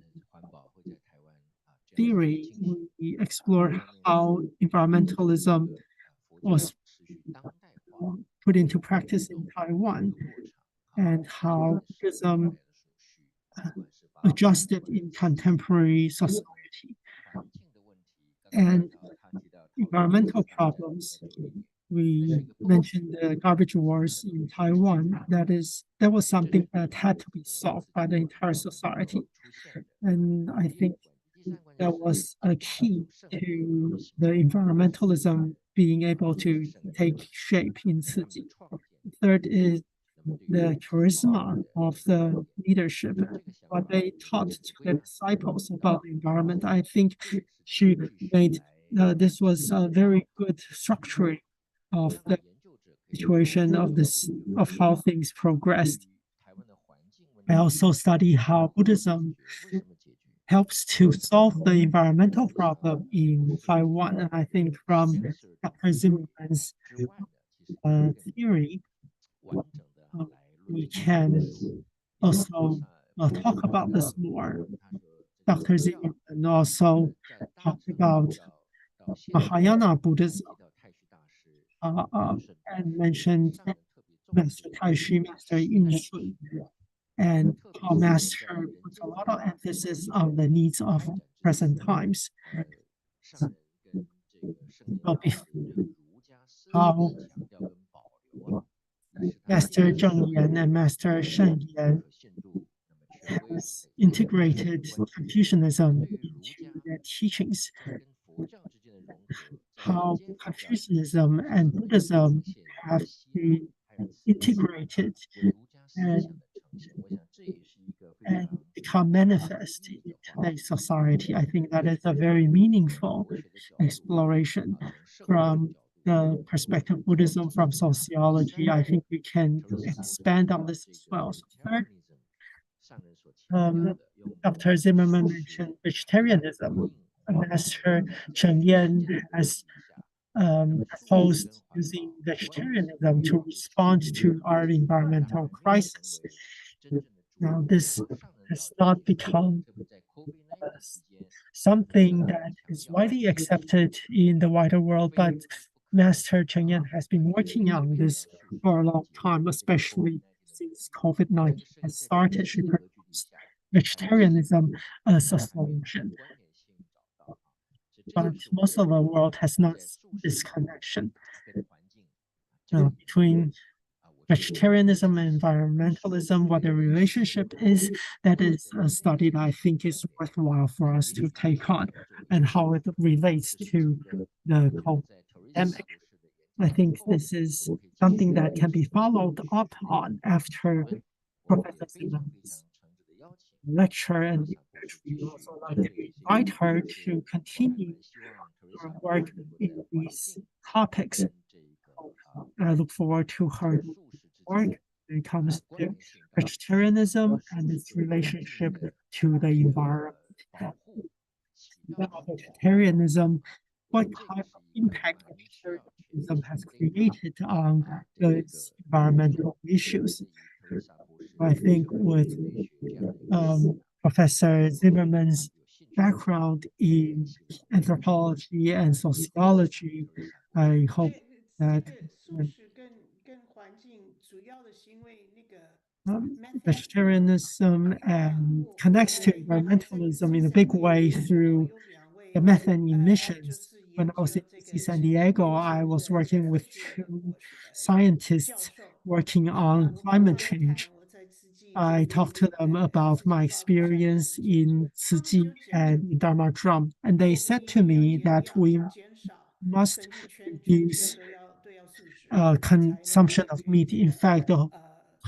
theory, we explore how environmentalism was put into practice in Taiwan and how Buddhism adjusted in contemporary society. And environmental problems, we mentioned the garbage wars in Taiwan. That was something that had to be solved by the entire society. And I think that was a key to the environmentalism being able to take shape in Tzu Chi. Third is the charisma of the leadership, what they taught to their disciples about the environment. I think she made this was a very good structuring of the situation of how things progressed. I also study how Buddhism helps to solve the environmental problem in Taiwan. And I think from Dr. Zimmerman's theory, we can also talk about this more. Dr. Zimmerman also talked about Mahayana Buddhism and mentioned Master Taishi, Master Yin Shui, and how Master puts a lot of emphasis on the needs of present times. How Master Zheng Yan and Master Shen Yan has integrated Confucianism into their teachings. How Confucianism and Buddhism have been integrated and become manifest in today's society. I think that is a very meaningful exploration from the perspective of Buddhism, from sociology. I think we can expand on this as well. So third, Dr. Zimmerman mentioned vegetarianism. Master Chen Yan has proposed using vegetarianism to respond to our environmental crisis. Now, this has not become something that is widely accepted in the wider world, but Master Chen Yan has been working on this for a long time, especially since COVID-19 has started. She proposed vegetarianism as a solution. But most of the world has not seen this connection between vegetarianism and environmentalism, what the relationship is. That is a study that I think is worthwhile for us to take on, and how it relates to the pandemic. I think this is something that can be followed up on after Professor Zimmerman's lecture, and we would also like to invite her to continue her work in these topics. I look forward to her work when it comes to vegetarianism and its relationship to the environment. Vegetarianism, what type of impact vegetarianism has created on those environmental issues? I think with Professor Zimmerman's background in anthropology and sociology, I hope that vegetarianism connects to environmentalism in a big way through the methane emissions. When I was in San Diego, I was working with two scientists working on climate change. I talked to them about my experience in Tzu Chi and in Dharma Drum, and they said to me that we must reduce consumption of meat. In fact, the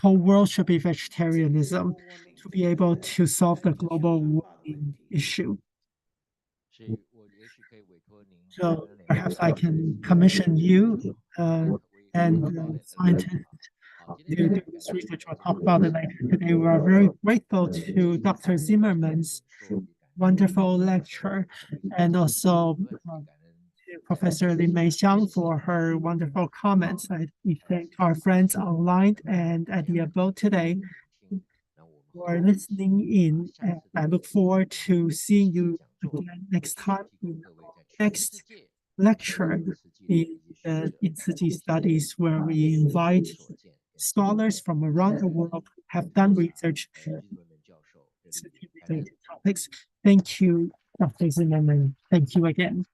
whole world should be vegetarianism to be able to solve the global warming issue. So perhaps I can commission you and scientists to do this research. We'll talk about it later today. We are very grateful to Dr. Zimmerman's wonderful lecture, and also to Professor Mei-Hsiang for her wonderful comments. We thank our friends online and at the abode today for listening in. And I look forward to seeing you again next time in the next lecture in Tzu Chi Studies, where we invite scholars from around the world who have done research on related topics. Thank you, Dr. Zimmerman. Thank you again.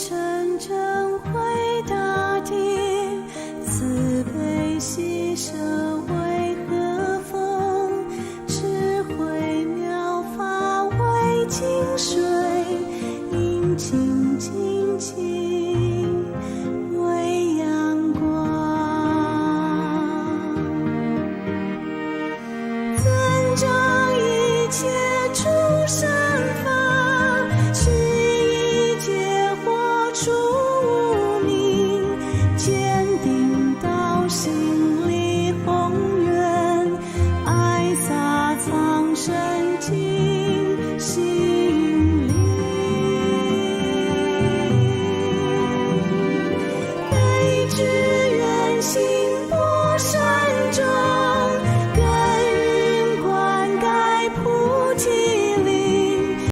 纯真回大地，慈悲喜舍为和风，智慧妙法为净水，应清净